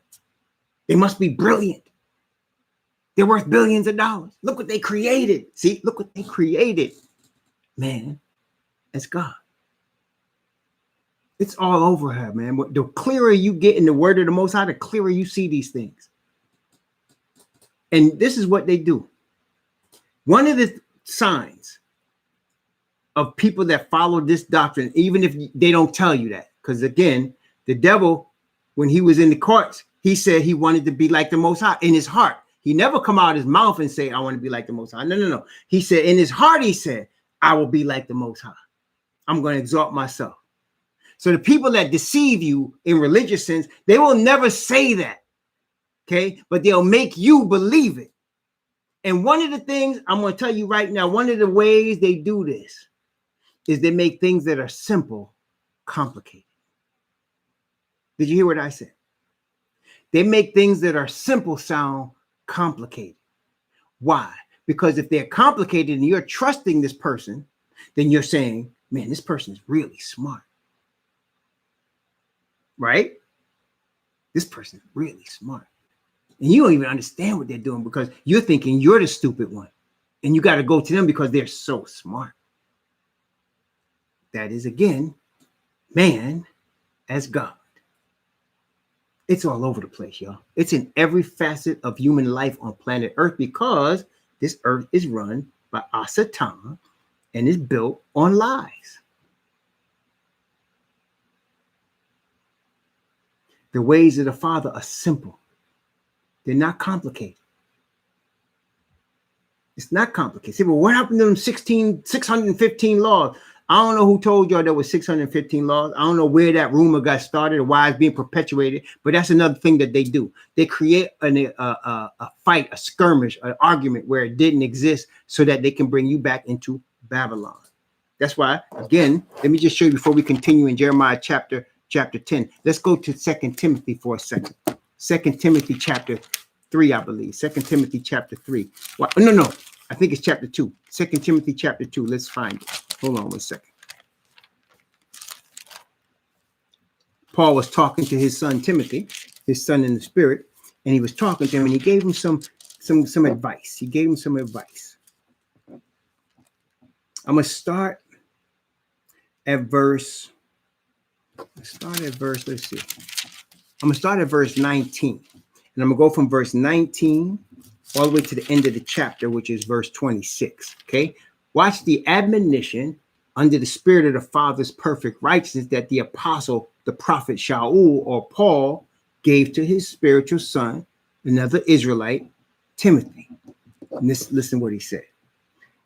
They must be brilliant. They're worth billions of dollars. Look what they created. See, look what they created. Man, as God. It's all over her, man. The clearer you get in the word of the Most High, the clearer you see these things. And this is what they do. One of the signs of people that follow this doctrine, even if they don't tell you that, because again, the devil, when he was in the courts, he said he wanted to be like the Most High in his heart. He never come out of his mouth and say, I want to be like the Most High. No. He said in his heart, he said, I will be like the Most High. I'm going to exalt myself. So the people that deceive you in religious sense, they will never say that. Okay. But they'll make you believe it. And one of the things I'm going to tell you right now, one of the ways they do this is they make things that are simple complicated. Did you hear what I said? They make things that are simple sound complicated. Why? Because if they're complicated and you're trusting this person, then you're saying, man, this person is really smart. Right? This person is really smart. And you don't even understand what they're doing because you're thinking you're the stupid one. And you got to go to them because they're so smart. That is, again, man as God. It's all over the place, y'all. It's in every facet of human life on planet Earth because this earth is run by Asatan and is built on lies. The ways of the Father are simple. They're not complicated. It's not complicated. See, well, what happened to them 615 laws? I don't know who told y'all there was 615 laws. I don't know where that rumor got started or why it's being perpetuated, but that's another thing that they do. They create a fight, a skirmish, an argument where it didn't exist so that they can bring you back into Babylon. That's why, again, let me just show you before we continue in Jeremiah chapter 10. Let's go to 2 Timothy for a second. 2 Timothy chapter 3, I believe. 2 Timothy chapter 3. Well, no. I think it's chapter 2. 2 Timothy chapter 2. Let's find it. Hold on one second. Paul was talking to his son Timothy, his son in the spirit, and he was talking to him and he gave him some advice. He gave him some advice. I'm going to start at verse, let's see. I'm going to start at verse 19. And I'm going to go from verse 19 all the way to the end of the chapter, which is verse 26. Okay. Watch the admonition under the spirit of the Father's perfect righteousness that the apostle, the prophet Shaul or Paul gave to his spiritual son, another Israelite, Timothy. And listen what he said.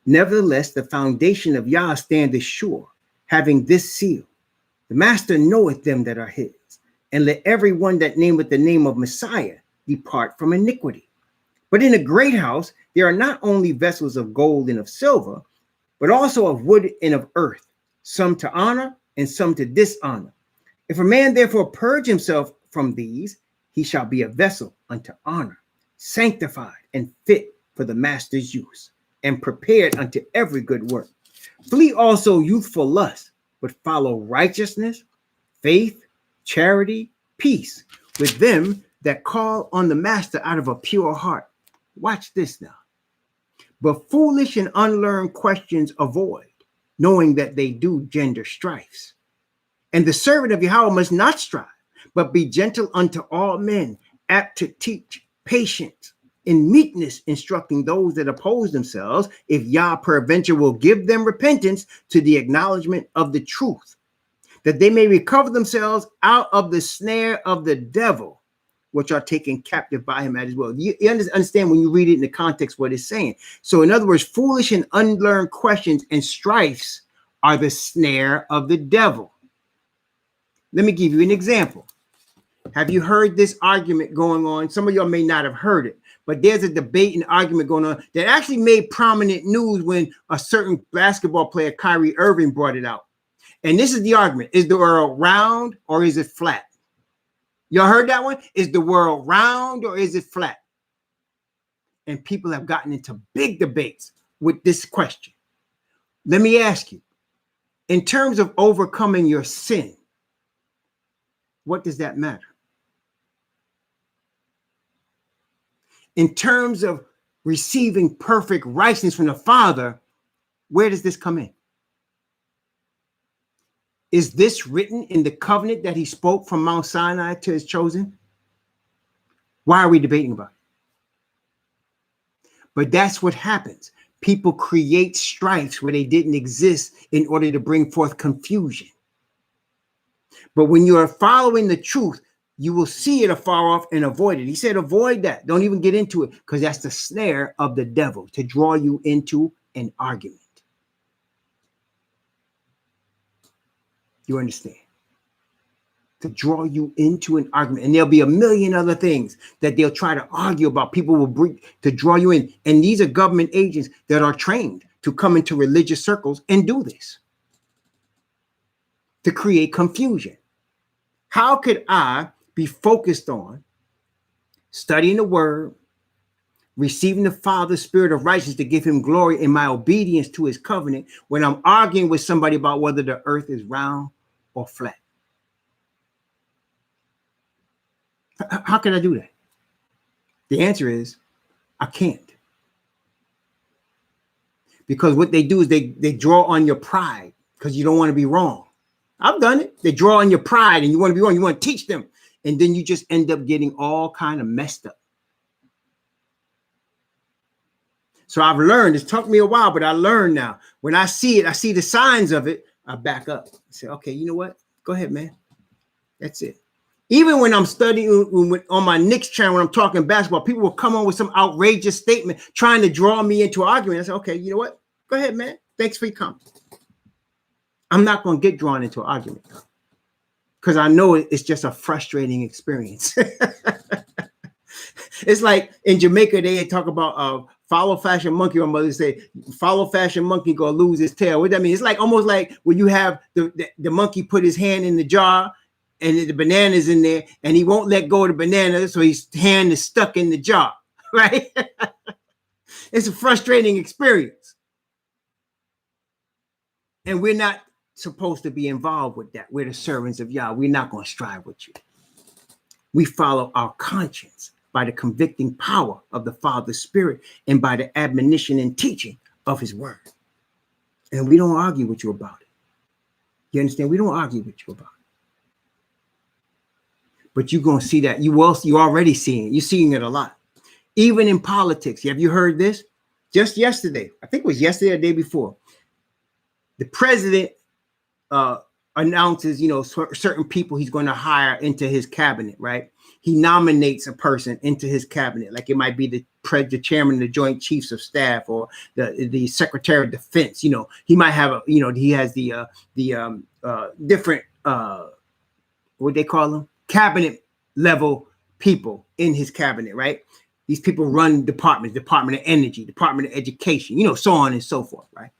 Nevertheless, the foundation of Yah standeth sure, having this seal. The master knoweth them that are his, and let every one that nameth the name of Messiah depart from iniquity. But in a great house, there are not only vessels of gold and of silver, but also of wood and of earth, some to honor and some to dishonor. If a man therefore purge himself from these, he shall be a vessel unto honor, sanctified and fit for the master's use, and prepared unto every good work. Flee also youthful lust, but follow righteousness, faith, charity, peace, with them that call on the master out of a pure heart. Watch this now. But foolish and unlearned questions avoid, knowing that they do gender strifes. And the servant of Yahweh must not strive, but be gentle unto all men, apt to teach, patient, in meekness, instructing those that oppose themselves, if Yah peradventure will give them repentance to the acknowledgement of the truth, that they may recover themselves out of the snare of the devil, which are taken captive by him as well. You understand when you read it in the context what it's saying. So in other words, foolish and unlearned questions and strifes are the snare of the devil. Let me give you an example. Have you heard this argument going on? Some of y'all may not have heard it, but there's a debate and argument going on that actually made prominent news when a certain basketball player, Kyrie Irving, brought it out. And this is the argument. Is the world round or is it flat? Y'all heard that one? Is the world round or is it flat? And people have gotten into big debates with this question. Let me ask you, in terms of overcoming your sin, what does that matter? In terms of receiving perfect righteousness from the Father, where does this come in? Is this written in the covenant that he spoke from Mount Sinai to his chosen? Why are we debating about it? But that's what happens. People create strifes where they didn't exist in order to bring forth confusion. But when you are following the truth, you will see it afar off and avoid it. He said, avoid that. Don't even get into it, because that's the snare of the devil to draw you into an argument. You understand? To draw you into an argument. And there'll be a million other things that they'll try to argue about. People will bring to draw you in. And these are government agents that are trained to come into religious circles and do this, to create confusion. How could I be focused on studying the word, receiving the Father's spirit of righteousness to give him glory in my obedience to his covenant, when I'm arguing with somebody about whether the earth is round or flat? How can I do that? The answer is I can't. Because what they do is they draw on your pride because you don't want to be wrong. I've done it. They draw on your pride and you want to be wrong. You want to teach them. And then you just end up getting all kind of messed up. So I've learned, it's took me a while, but I learned now. When I see it, I see the signs of it, I back up. I say, okay, you know what? Go ahead, man. That's it. Even when I'm studying on my Knicks channel, when I'm talking basketball, people will come on with some outrageous statement trying to draw me into an argument. I say, okay, you know what? Go ahead, man. Thanks for your comment. I'm not going to get drawn into an argument because I know it's just a frustrating experience. It's like in Jamaica, they talk about follow fashion monkey. My mother say, follow fashion monkey gonna lose his tail. What that mean? It's like almost like when you have the monkey put his hand in the jar and the banana's in there and he won't let go of the banana, so his hand is stuck in the jar, right? It's a frustrating experience. And we're not supposed to be involved with that. We're the servants of Yah. We're not going to strive with you. We follow our conscience by the convicting power of the Father's Spirit and by the admonition and teaching of his word. And we don't argue with you about it. You understand? We don't argue with you about it. But you're going to see that. You're already seeing it. You're seeing it a lot. Even in politics. Have you heard this? Just yesterday, I think it was yesterday or the day before, the president announces, certain people he's going to hire into his cabinet, right? He nominates a person into his cabinet, like it might be the chairman of the Joint Chiefs of Staff or the Secretary of Defense. He might have he has the different what they call them, cabinet level people in his cabinet, right? These people run departments, Department of Energy, Department of Education, so on and so forth, right?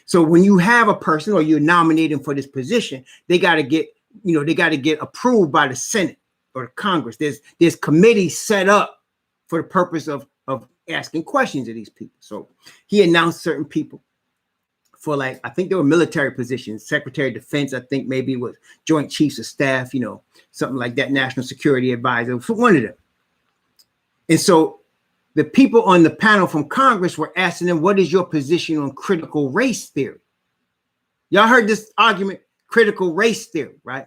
So when you have a person or you're nominating for this position, they got to get approved by the Senate or the Congress. There's committees set up for the purpose of asking questions of these people. So he announced certain people for, like, I think there were military positions, Secretary of Defense, I think maybe it was Joint Chiefs of Staff, something like that, National Security Advisor, for one of them. And so the people on the panel from Congress were asking them, what is your position on critical race theory? Y'all heard this argument, critical race theory, right?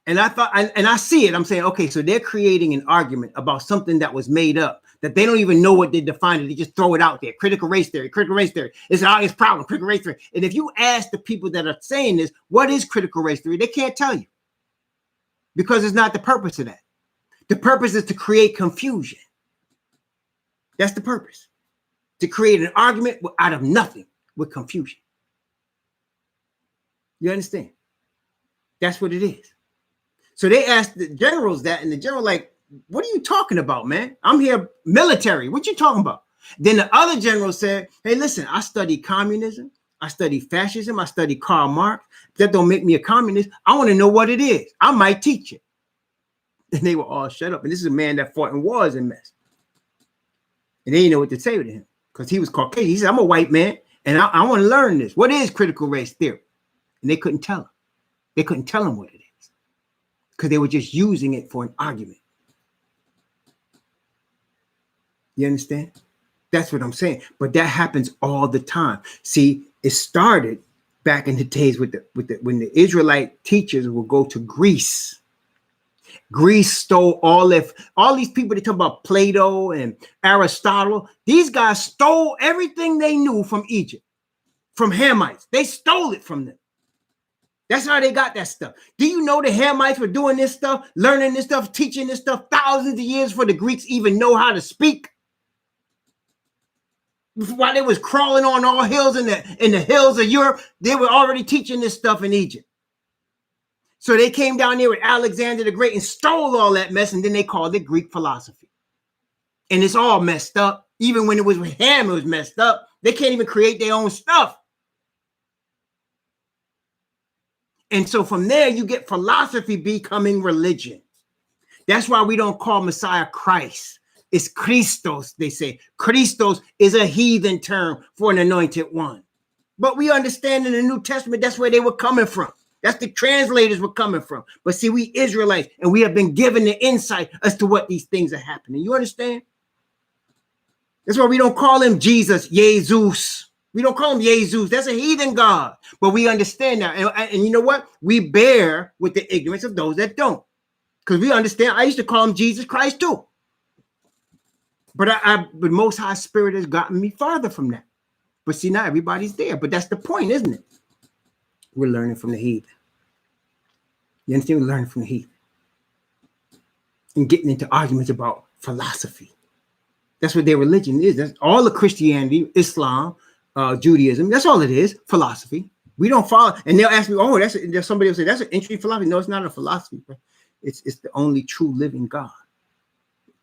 And I thought, and I see it. I'm saying, okay, so they're creating an argument about something that was made up that they don't even know what they define it. They just throw it out there. Critical race theory, critical race theory. It's an obvious problem, critical race theory. And if you ask the people that are saying this, what is critical race theory? They can't tell you because it's not the purpose of that. The purpose is to create confusion. That's the purpose. To create an argument out of nothing with confusion. You understand? That's what it is. So they asked the generals that, and the general like, what are you talking about, man? I'm here military. What you talking about? Then the other general said, hey, listen, I study communism. I study fascism. I study Karl Marx. That don't make me a communist. I want to know what it is. I might teach it. And they were all shut up. And this is a man that fought in wars and mess. And they didn't know what to say to him because he was Caucasian. He said, I'm a white man, and I want to learn this. What is critical race theory? And they couldn't tell him. They couldn't tell him what it is because they were just using it for an argument. You understand? That's what I'm saying. But that happens all the time. See, it started back in the days when the Israelite teachers would go to Greece. Greece stole all these people. They talk about Plato and Aristotle. These guys stole everything they knew from Egypt, from Hamites. They stole it from them. That's how they got that stuff. Do you know the Hamites were doing this stuff, learning this stuff, teaching this stuff thousands of years before the Greeks even know how to speak? While they was crawling on all hills in the hills of Europe, they were already teaching this stuff in Egypt. So they came down there with Alexander the Great and stole all that mess, and then they called it Greek philosophy. And it's all messed up. Even when it was with Ham, it was messed up. They can't even create their own stuff. And so from there, you get philosophy becoming religion. That's why we don't call Messiah Christ. It's Christos, they say. Christos is a heathen term for an anointed one. But we understand in the New Testament, that's where they were coming from. That's the translators were coming from. But see, we Israelites, and we have been given the insight as to what these things are happening. You understand? That's why we don't call him Jesus, Jesus. We don't call him Jesus. That's a heathen God. But we understand that. And you know what? We bear with the ignorance of those that don't. Because we understand. I used to call him Jesus Christ too. But but Most High Spirit has gotten me farther from that. But see, not everybody's there. But that's the point, isn't it? We're learning from the heathen. You understand? We're learning from the heathen. And getting into arguments about philosophy. That's what their religion is. That's all of Christianity, Islam, Judaism. That's all it is. Philosophy. We don't follow. And they'll ask me, oh, there's somebody will say, that's an interesting philosophy. No, it's not a philosophy. It's the only true living God.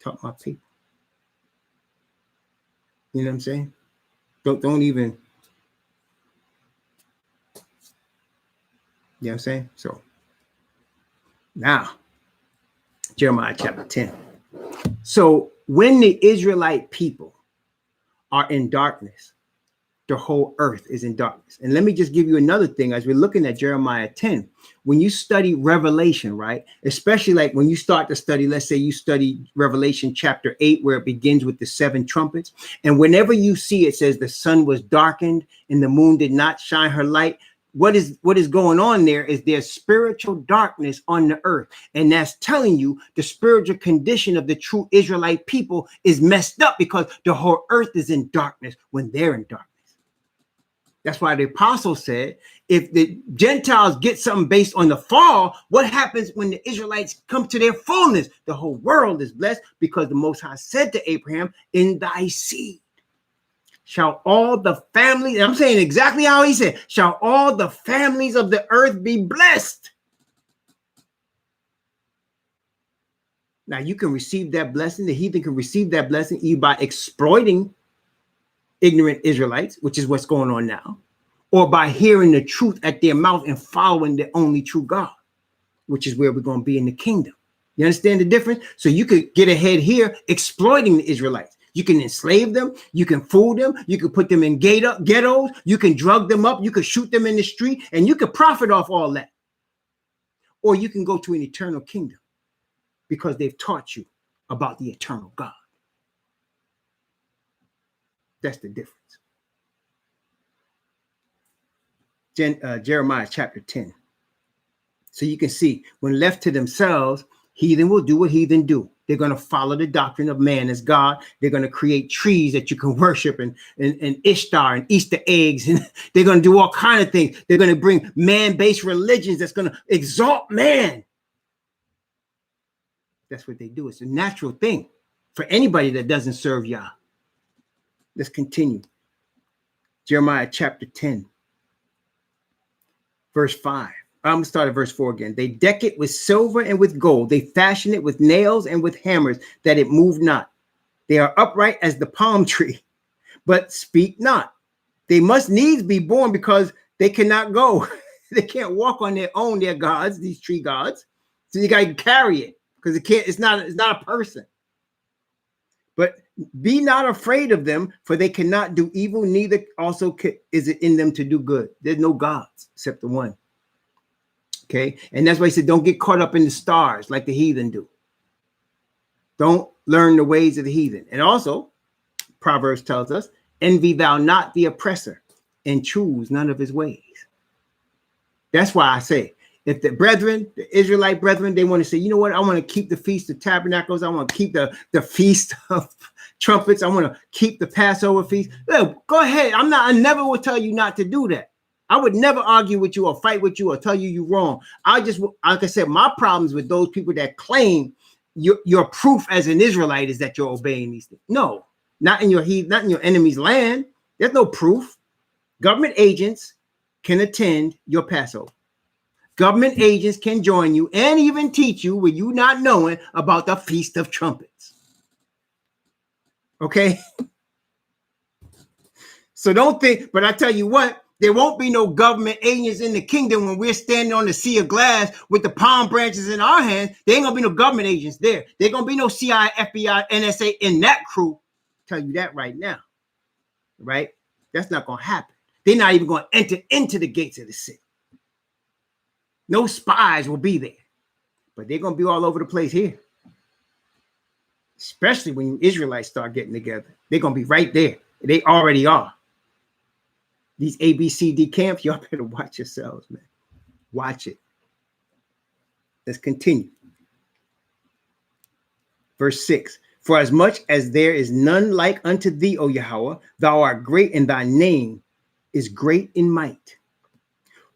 Talk my people. You know what I'm saying? Don't even. You know what I'm saying? So now, Jeremiah chapter 10. So when the Israelite people are in darkness, the whole earth is in darkness. And let me just give you another thing as we're looking at Jeremiah 10. When you study Revelation, right, especially like when you start to study, let's say you study Revelation chapter 8, where it begins with the 7 trumpets. And whenever you see it says the sun was darkened and the moon did not shine her light, what is going on there is there's spiritual darkness on the earth. And that's telling you the spiritual condition of the true Israelite people is messed up because the whole earth is in darkness when they're in darkness. That's why the apostle said, if the Gentiles get something based on the fall, what happens when the Israelites come to their fullness? The whole world is blessed because the Most High said to Abraham, in thy seed shall all the families, and I'm saying exactly how he said, shall all the families of the earth be blessed. Now you can receive that blessing. The heathen can receive that blessing either by exploiting ignorant Israelites, which is what's going on now, or by hearing the truth at their mouth and following the only true God, which is where we're going to be in the kingdom. You understand the difference? So you could get ahead here exploiting the Israelites. You can enslave them. You can fool them. You can put them in ghettos. You can drug them up. You can shoot them in the street, and you can profit off all that. Or you can go to an eternal kingdom because they've taught you about the eternal God. That's the difference. Jeremiah chapter 10. So you can see when left to themselves, heathen will do what heathen do. They're going to follow the doctrine of man as God. They're going to create trees that you can worship and Ishtar and Easter eggs. And they're going to do all kinds of things. They're going to bring man-based religions that's going to exalt man. That's what they do. It's a natural thing for anybody that doesn't serve Yah. Let's continue. Jeremiah chapter 10, verse 5. I'm going to start at verse 4 again. They deck it with silver and with gold. They fashion it with nails and with hammers, that it move not. They are upright as the palm tree, but speak not. They must needs be born because they cannot go. They can't walk on their own, their gods, these tree gods. So you got to carry it because it's not a person. But be not afraid of them, for they cannot do evil, neither also is it in them to do good. There's no gods except the one. Okay, and that's why he said, don't get caught up in the stars like the heathen do. Don't learn the ways of the heathen. And also, Proverbs tells us, envy thou not the oppressor, and choose none of his ways. That's why I say, if the brethren, the Israelite brethren, they want to say, you know what, I want to keep the Feast of Tabernacles. I want to keep the Feast of Trumpets. I want to keep the Passover feast. Well, go ahead. I never will tell you not to do that. I would never argue with you or fight with you or tell you you're wrong. I just, like I said, my problems with those people that claim your proof as an Israelite is that you're obeying these things. No, not in your enemy's land. There's no proof. Government agents can attend your Passover. Government agents can join you and even teach you with you not knowing about the Feast of Trumpets. Okay? So don't think, but I tell you what, there won't be no government agents in the kingdom when we're standing on the sea of glass with the palm branches in our hands. There ain't gonna be no government agents there. There gonna be no CIA, FBI, NSA in that crew. I'll tell you that right now, right? That's not gonna happen. They're not even gonna enter into the gates of the city. No spies will be there, but they're gonna be all over the place here. Especially when you Israelites start getting together, they're gonna be right there. They already are. These ABCD camps, y'all better watch yourselves, man. Watch it. Let's continue. Verse 6. For as much as there is none like unto thee, O Yahweh, thou art great, and thy name is great in might.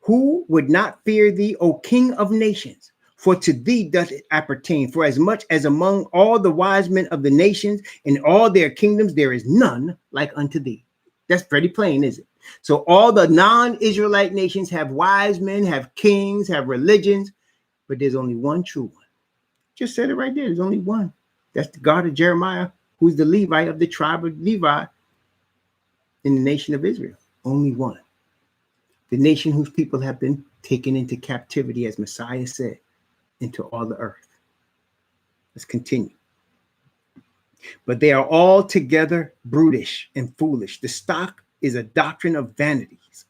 Who would not fear thee, O King of nations? For to thee doth it appertain. For as much as among all the wise men of the nations in all their kingdoms, there is none like unto thee. That's pretty plain, isn't it? So all the non-Israelite nations have wise men, have kings, have religions, but there's only one true one. Just said it right there. There's only one. That's the God of Jeremiah, who's the Levite of the tribe of Levi in the nation of Israel. Only one. The nation whose people have been taken into captivity, as Messiah said, into all the earth. Let's continue. But they are all together brutish and foolish. The stock is a doctrine of vanities.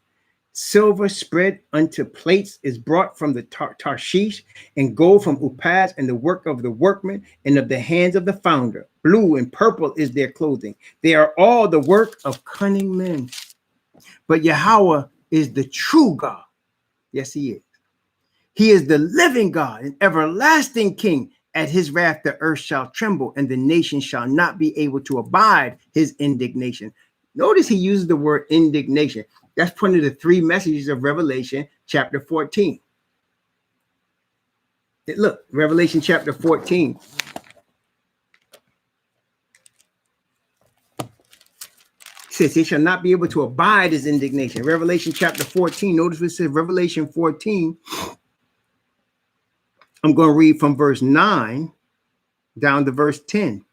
Silver spread unto plates is brought from the Tarshish, and gold from Upaz, and the work of the workman and of the hands of the founder. Blue and purple is their clothing. They are all the work of cunning men. But Yahweh is the true God. Yes, he is. He is the living God and everlasting King. At his wrath, the earth shall tremble, and the nation shall not be able to abide his indignation. Notice he uses the word indignation. That's one of the three messages of Revelation chapter 14. Look, Revelation chapter 14. It says he shall not be able to abide his indignation. Revelation chapter 14. Notice what it says, Revelation 14. I'm going to read from verse 9 down to verse 10.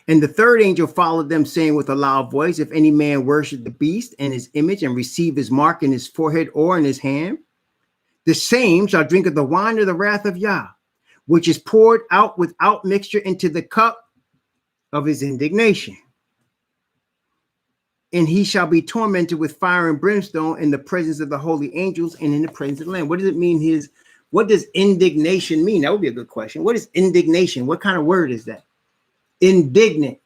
And the third angel followed them, saying with a loud voice, if any man worship the beast and his image and receive his mark in his forehead or in his hand, the same shall drink of the wine of the wrath of Yah, which is poured out without mixture into the cup of his indignation. And he shall be tormented with fire and brimstone in the presence of the holy angels and in the presence of the Lamb. What does it mean? What does indignation mean? That would be a good question. What is indignation? What kind of word is that? Indignant.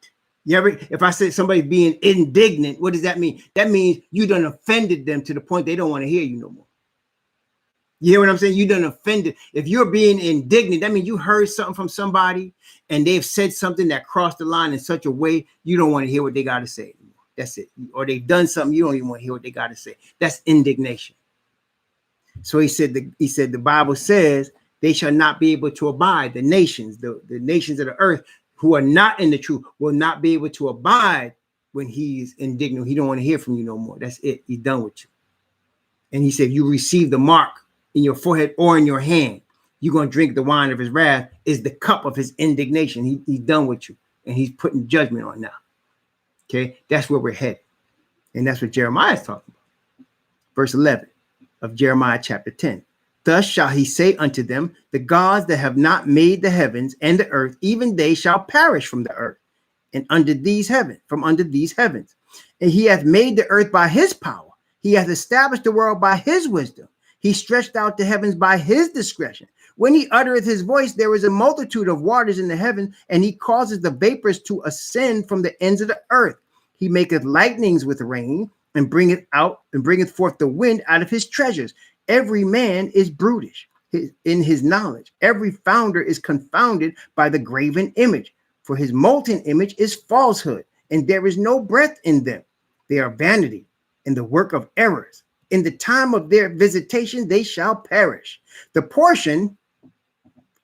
If I say somebody being indignant, what does that mean? That means you done offended them to the point they don't want to hear you no more. You hear what I'm saying? You done offended. If you're being indignant, that means you heard something from somebody and they've said something that crossed the line in such a way you don't want to hear what they got to say anymore. That's it. Or they've done something you don't even want to hear what they got to say. That's indignation. So he said the Bible says they shall not be able to abide. The nations, the nations of the earth who are not in the truth will not be able to abide when he's indignant. He don't want to hear from you no more. That's it. He's done with you. And he said, you receive the mark in your forehead or in your hand. You're going to drink the wine of his wrath, is the cup of his indignation. He's done with you. And he's putting judgment on now. Okay. That's where we're headed. And that's what Jeremiah is talking about. Verse 11 of Jeremiah chapter 10. Thus shall he say unto them, the gods that have not made the heavens and the earth, even they shall perish from the earth and under these heavens, from under these heavens. And he hath made the earth by his power. He hath established the world by his wisdom. He stretched out the heavens by his discretion. When he uttereth his voice, there is a multitude of waters in the heaven, and he causes the vapors to ascend from the ends of the earth. He maketh lightnings with rain, and bringeth forth the wind out of his treasures. Every man is brutish in his knowledge. Every founder is confounded by the graven image. For his molten image is falsehood, and there is no breath in them. They are vanity and the work of errors. In the time of their visitation, they shall perish. The portion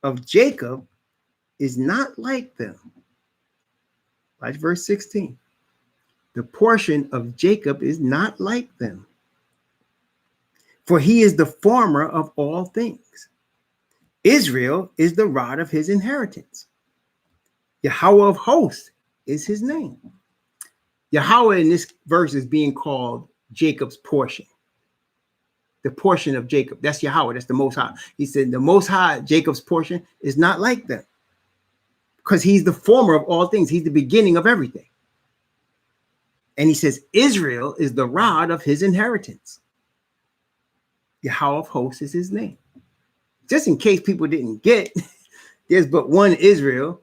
of Jacob is not like them. Watch verse 16. The portion of Jacob is not like them. For he is the former of all things. Israel is the rod of his inheritance. Yahweh of hosts is his name. Yahweh in this verse is being called Jacob's portion. The portion of Jacob. That's Yahweh. That's the Most High. He said the Most High, Jacob's portion, is not like them. Because he's the former of all things. He's the beginning of everything. And he says Israel is the rod of his inheritance. Yahweh of hosts is his name. Just in case people didn't get, there's but one Israel.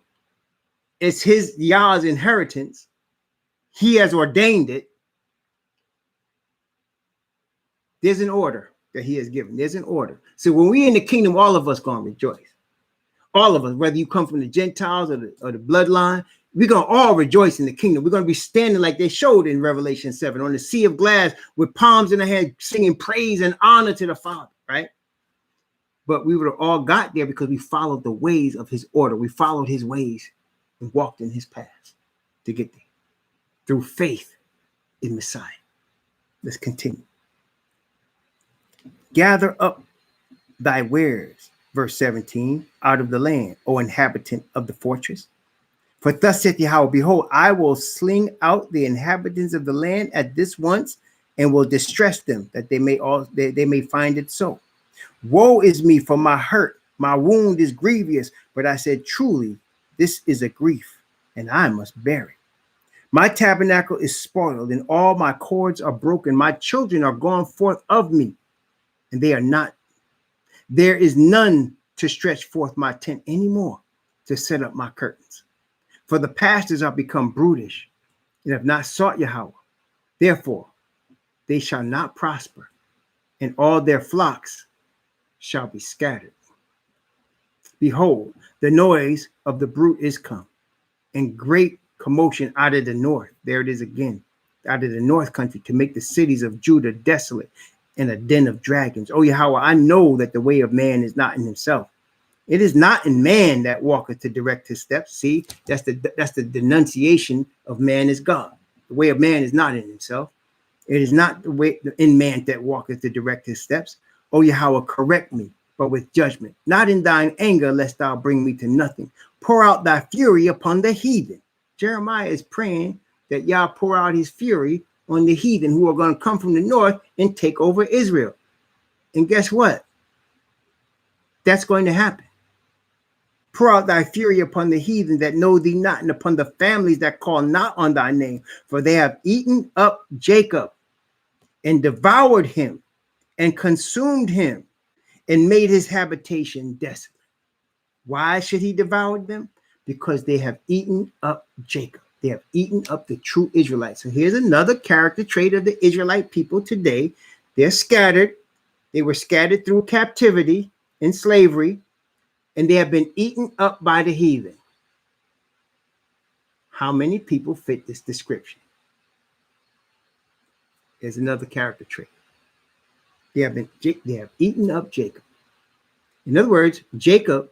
It's his Yah's inheritance. He has ordained it. There's an order that he has given. There's an order. So when we're in the kingdom, all of us going to rejoice. All of us, whether you come from the Gentiles or the bloodline, we're going to all rejoice in the kingdom. We're going to be standing like they showed in Revelation 7 on the sea of glass with palms in the hand, singing praise and honor to the Father, right? But we would have all got there because we followed the ways of his order. We followed his ways and walked in his paths to get there through faith in Messiah. Let's continue. Gather up thy wares, verse 17, out of the land, O inhabitant of the fortress. For thus saith Yahweh, behold, I will sling out the inhabitants of the land at this once, and will distress them, that they may find it so. Woe is me for my hurt, my wound is grievous. But I said, truly, this is a grief, and I must bear it. My tabernacle is spoiled, and all my cords are broken. My children are gone forth of me, and they are not. There is none to stretch forth my tent anymore, to set up my curtains. For the pastors are become brutish, and have not sought Yahweh. Therefore, they shall not prosper, and all their flocks shall be scattered. Behold, the noise of the brute is come, and great commotion out of the north. There it is again, out of the north country, to make the cities of Judah desolate and a den of dragons. Oh Yahweh, I know that the way of man is not in himself. It is not in man that walketh to direct his steps. See, that's the denunciation of man is God. The way of man is not in himself. It is not the way in man that walketh to direct his steps. O Yahweh, correct me, but with judgment, not in thine anger, lest thou bring me to nothing. Pour out thy fury upon the heathen. Jeremiah is praying that Yah pour out his fury on the heathen who are going to come from the north and take over Israel. And guess what? That's going to happen. Pour out thy fury upon the heathen that know thee not, and upon the families that call not on thy name. For they have eaten up Jacob and devoured him and consumed him and made his habitation desolate. Why should he devour them? Because they have eaten up Jacob. They have eaten up the true Israelites. So here's another character trait of the Israelite people today. They're scattered. They were scattered through captivity and slavery, and they have been eaten up by the heathen. How many people fit this description? There's another character trait. They have eaten up Jacob. In other words, Jacob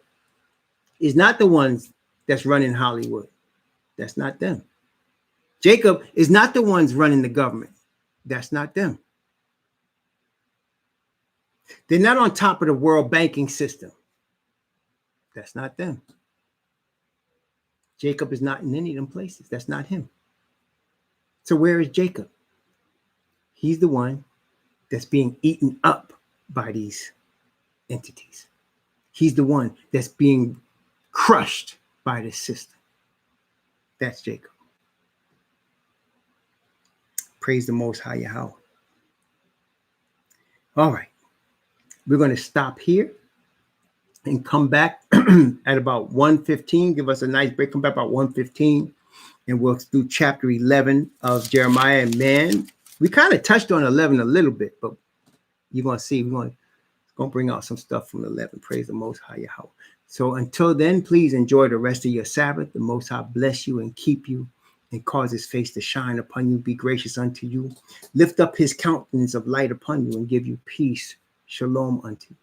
is not the ones that's running Hollywood. That's not them. Jacob is not the ones running the government. That's not them. They're not on top of the world banking system. That's not them. Jacob is not in any of them places. That's not him. So where is Jacob? He's the one that's being eaten up by these entities. He's the one that's being crushed by this system. That's Jacob. Praise the Most High Yahweh. All right. We're going to stop here and come back at about 1:15. Give us a nice break. Come back about 1:15, and we'll do chapter 11 of Jeremiah. And man, we kind of touched on 11 a little bit, but you're going to see we're going to bring out some stuff from 11. Praise the Most High Yahweh. So until then, please enjoy the rest of your Sabbath. The Most High bless you and keep you and cause his face to shine upon you, be gracious unto you, lift up his countenance of light upon you and give you peace. Shalom unto you.